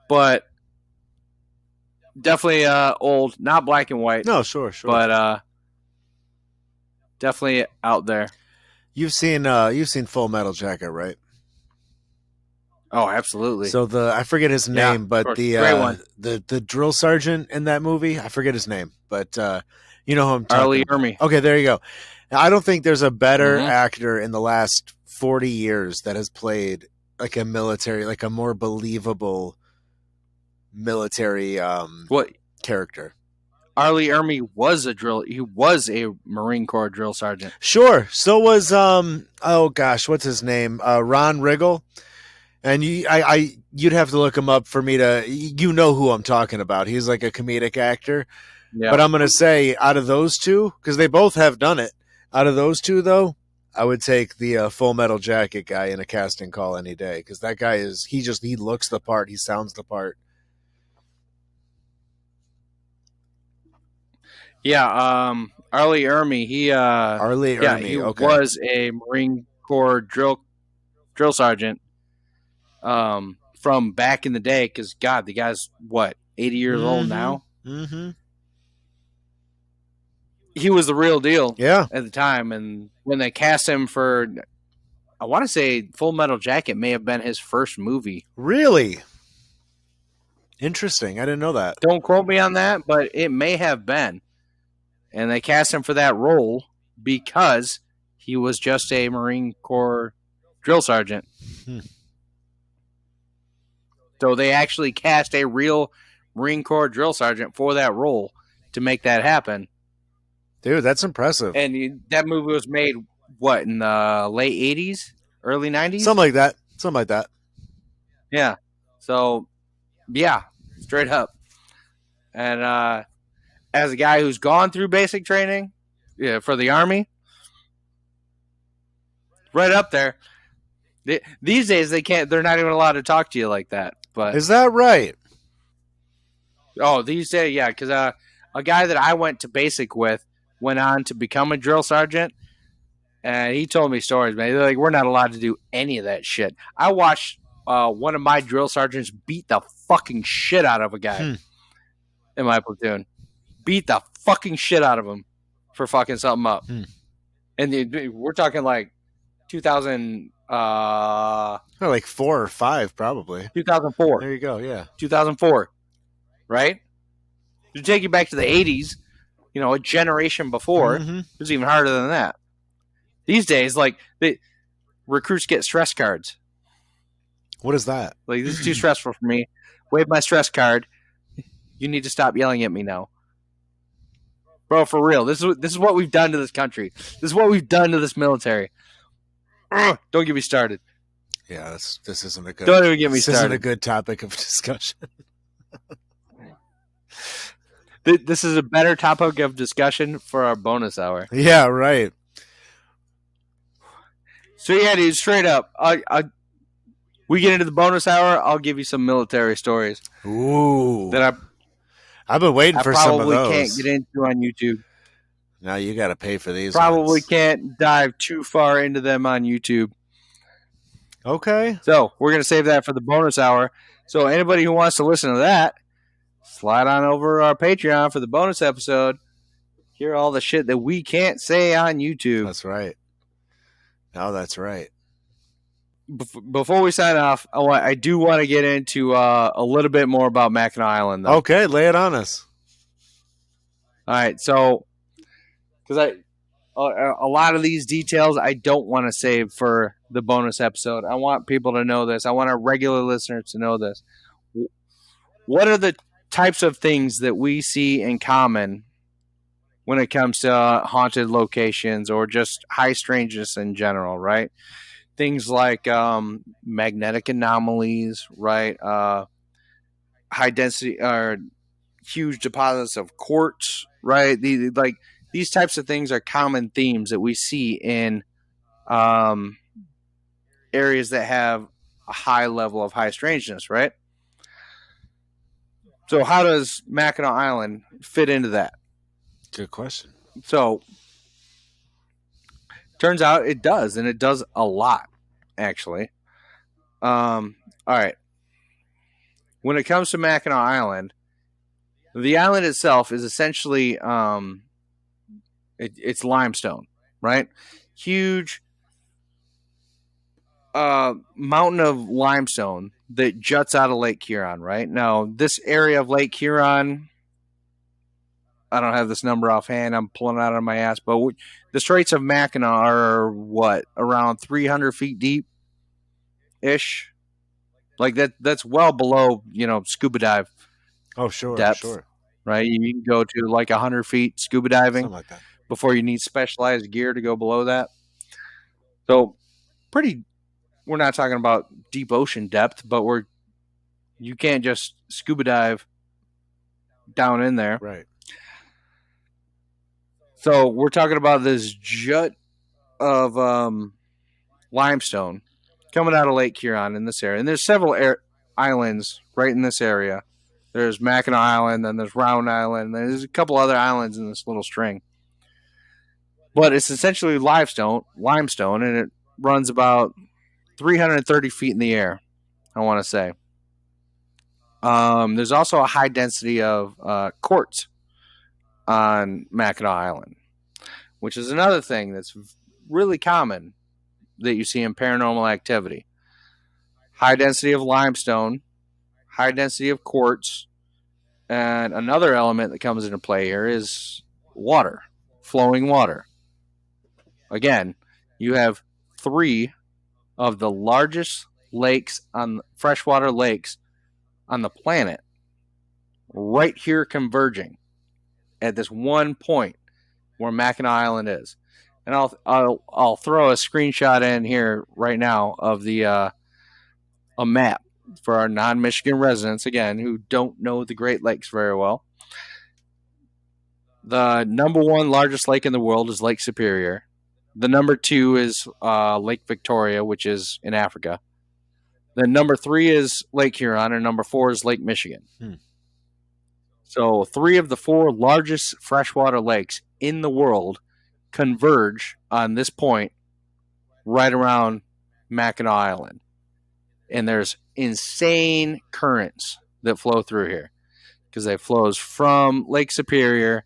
but definitely old, not black and white. No, sure. But definitely out there. You've seen Full Metal Jacket, right? Oh, absolutely. So I forget his Yeah, name, of but course. Great one. the drill sergeant in that movie, I forget his name, but you know who I'm talking Arlie about. Ermy. Okay, there you go. I don't think there's a better Mhm. actor in the last 40 years that has played like a military, like a more believable military What character. Arlie Ermy was he was a Marine Corps drill sergeant. Sure. So was oh gosh, what's his name? Ron Riggle. And you'd have to look him up for me to, you know who I'm talking about. He's like a comedic actor. Yeah. But I'm going to say out of those two, because they both have done it, out of those two, though, I would take the Full Metal Jacket guy in a casting call any day. Because that guy he looks the part. He sounds the part. Yeah, Arlie Ermy, Arlie yeah, Ermy. he Okay. was a Marine Corps drill sergeant from back in the day because God, the guy's what, 80 years old now? Mm-hmm. He was the real deal Yeah. at the time, and when they cast him for, I want to say Full Metal Jacket may have been his first movie. Really? Interesting. I didn't know that. Don't quote me on that, but it may have been. And they cast him for that role because he was just a Marine Corps drill sergeant. Hmm. So they actually cast a real Marine Corps drill sergeant for that role to make that happen. Dude, that's impressive. And that movie was made, what, in the late 80s, early 90s? Something like that. Yeah. So, yeah, straight up. And as a guy who's gone through basic training for the Army, right up there. These days they're not even allowed to talk to you like that. But Is that right? oh, these days, yeah, because a guy that I went to basic with went on to become a drill sergeant, and he told me stories, man. They're like, we're not allowed to do any of that shit. I watched one of my drill sergeants beat the fucking shit out of a guy in my platoon. Beat the fucking shit out of him for fucking something up. And we're talking like 2000, like 4 or 5, probably. 2004. There you go. Yeah. 2004, right? To take you back to the 80s, you know, a generation before, it was even harder than that. These days, like, recruits get stress cards. What is that? Like, this is too stressful for me. Wave my stress card. You need to stop yelling at me now. Bro, for real. This is what we've done to this country. This is what we've done to this military. Don't get me started. Yeah, this isn't a good. Don't even get me this started. Isn't a good topic of discussion. This is a better topic of discussion for our bonus hour. Yeah, right. So yeah, dude, straight up, we get into the bonus hour. I'll give you some military stories. Ooh, that I've been waiting for some of those. Probably can't get into on YouTube. Now you got to pay for these. Probably can't dive too far into them on YouTube. Okay. So we're gonna save that for the bonus hour. So anybody who wants to listen to that, slide on over our Patreon for the bonus episode. Hear all the shit that we can't say on YouTube. That's right. Oh, that's right. Before we sign off, I do want to get into a little bit more about Mackinaw Island, though. Okay, lay it on us. All right, so because a lot of these details I don't want to save for the bonus episode. I want people to know this. I want our regular listeners to know this. What are the types of things that we see in common when it comes to haunted locations or just high strangeness in general, right? Things like magnetic anomalies, right? High density or huge deposits of quartz, right? These types of things are common themes that we see in areas that have a high level of high strangeness, right? So how does Mackinaw Island fit into that? Good question. So turns out it does, and it does a lot, actually. All right. When it comes to Mackinaw Island, the island itself is essentially it's limestone, right? Huge mountain of limestone that juts out of Lake Huron, right? Now, this area of Lake Huron, I don't have this number offhand. I'm pulling it out of my ass, but the Straits of Mackinaw are what, around 300 feet deep ish? Like that's well below, scuba dive Oh, sure, depth, sure. right? You can go to like 100 feet scuba diving Something like that. before you need specialized gear to go below that. So we're not talking about deep ocean depth, but you can't just scuba dive down in there. Right. So we're talking about this jut of limestone coming out of Lake Huron in this area. And there's several islands right in this area. There's Mackinaw Island, then there's Round Island, and there's a couple other islands in this little string. But it's essentially limestone, and it runs about 330 feet in the air, I want to say. There's also a high density of quartz on Mackinaw Island, which is another thing that's really common that you see in paranormal activity. High density of limestone, high density of quartz, and another element that comes into play here is water, flowing water. Again, you have 3 of the largest freshwater lakes on the planet right here converging at this one point where Mackinaw Island is. And I'll throw a screenshot in here right now of a map for our non-Michigan residents, again, who don't know the Great Lakes very well. The number 1 largest lake in the world is Lake Superior. The number 2 is Lake Victoria, which is in Africa. Then number 3 is Lake Huron, and number 4 is Lake Michigan. So 3 of the 4 largest freshwater lakes in the world converge on this point right around Mackinaw Island. And there's insane currents that flow through here because it flows from Lake Superior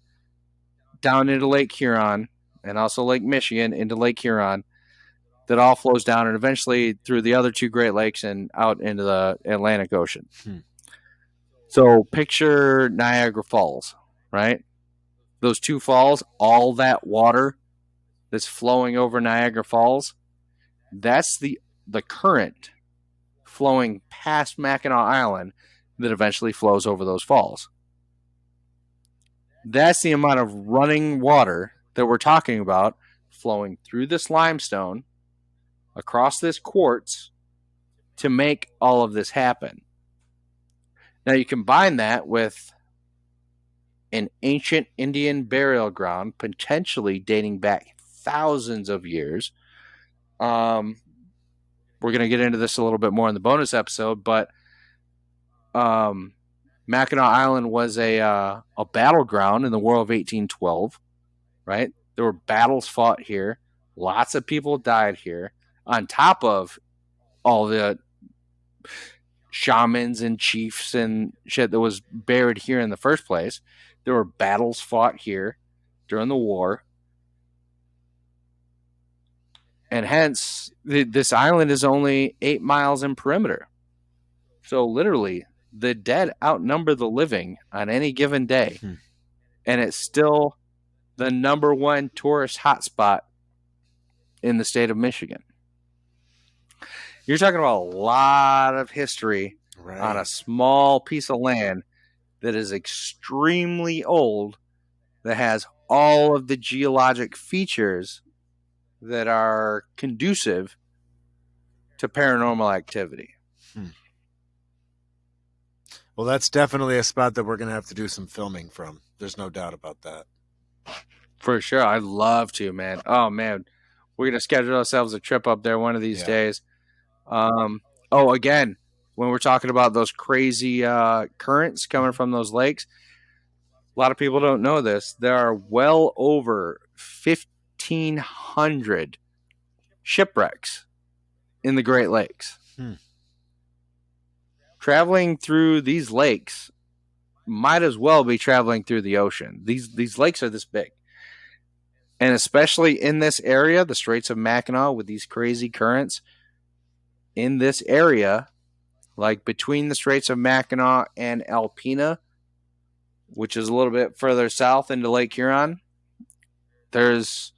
down into Lake Huron and also Lake Michigan into Lake Huron. That all flows down and eventually through the other 2 Great Lakes and out into the Atlantic Ocean. So picture Niagara Falls, right? Those 2 falls, all that water that's flowing over Niagara Falls, that's the current flowing past Mackinaw Island that eventually flows over those falls. That's the amount of running water that we're talking about flowing through this limestone across this quartz to make all of this happen. Now you combine that with an ancient Indian burial ground, potentially dating back thousands of years. We're going to get into this a little bit more in the bonus episode, but Mackinaw Island was a battleground in the War of 1812, right? There were battles fought here. Lots of people died here. On top of all the shamans and chiefs and shit that was buried here in the first place, there were battles fought here during the war. And hence, this island is only 8 miles in perimeter. So literally, the dead outnumber the living on any given day. And it's still the number 1 tourist hotspot in the state of Michigan. You're talking about a lot of history on a small piece of land that is extremely old, that has all of the geologic features that are conducive to paranormal activity. Well, that's definitely a spot that we're going to have to do some filming from. There's no doubt about that. For sure. I'd love to, man. Oh, man. We're going to schedule ourselves a trip up there one of these days. Again, when we're talking about those crazy currents coming from those lakes, a lot of people don't know this. There are well over 1,500 shipwrecks in the Great Lakes. Traveling through these lakes might as well be traveling through the ocean. These lakes are this big. And especially in this area, the Straits of Mackinaw, with these crazy currents, in this area, like between the Straits of Mackinaw and Alpena, which is a little bit further south into Lake Huron. There's,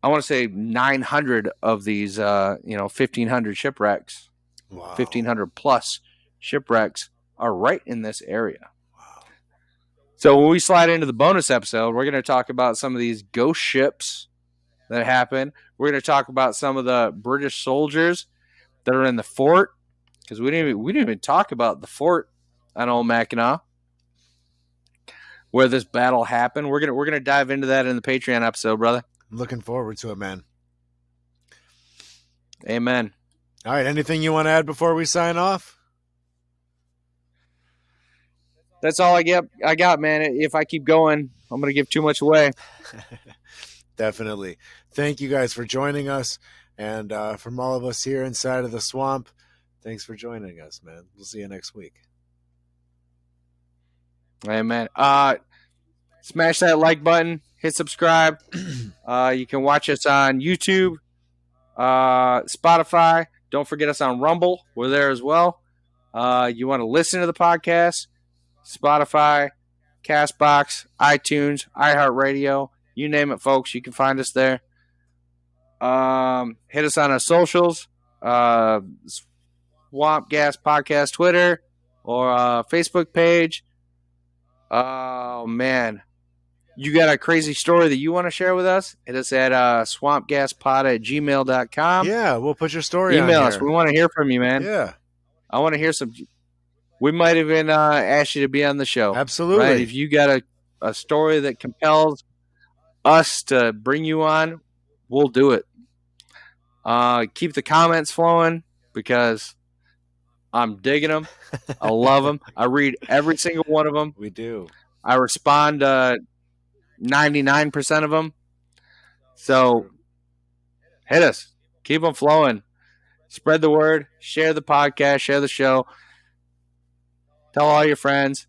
I want to say 900 of these, 1,500 shipwrecks, Wow. 1,500 plus shipwrecks are right in this area. Wow. So when we slide into the bonus episode, we're going to talk about some of these ghost ships that happen. We're going to talk about some of the British soldiers that are in the fort, because we didn't even talk about the fort on Old Mackinaw, where this battle happened. We're gonna dive into that in the Patreon episode, brother. I'm looking forward to it, man. Amen. All right. Anything you want to add before we sign off? That's all I got, man. If I keep going, I'm gonna give too much away. Definitely. Thank you guys for joining us. And from all of us here inside of the swamp, thanks for joining us, man. We'll see you next week. Amen. Smash that like button. Hit subscribe. You can watch us on YouTube, Spotify. Don't forget us on Rumble. We're there as well. You want to listen to the podcast? Spotify, Castbox, iTunes, iHeartRadio. You name it, folks. You can find us there. Hit us on our socials. Swamp Gas Podcast Twitter or Facebook page. Oh, man. You got a crazy story that you want to share with us? Hit us at swampgaspod@gmail.com. Yeah, we'll put your story Email on us. here. We want to hear from you, man. Yeah, I want to hear some. We might even ask you to be on the show. absolutely. Right? If you got a story that compels us to bring you on, we'll do it. Keep the comments flowing because I'm digging them. I love them. I read every single one of them. We do. I respond to 99% of them. So hit us. Keep them flowing. Spread the word. Share the podcast. Share the show. Tell all your friends.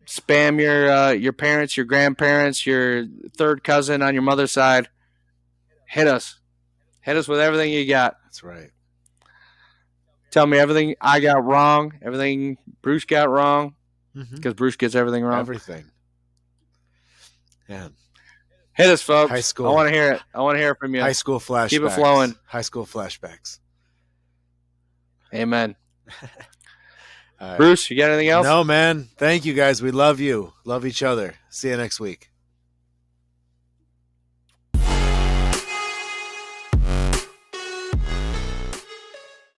Spam your parents, your grandparents, your third cousin on your mother's side. Hit us. Hit us with everything you got. That's right. Tell me everything I got wrong, everything Bruce got wrong, because Bruce gets everything wrong. Everything. Yeah. Hit us, folks. High school. I want to hear it. I want to hear it from you. High school flashbacks. Keep it flowing. High school flashbacks. Amen. All right. Bruce, you got anything else? No, man. Thank you, guys. We love you. Love each other. See you next week.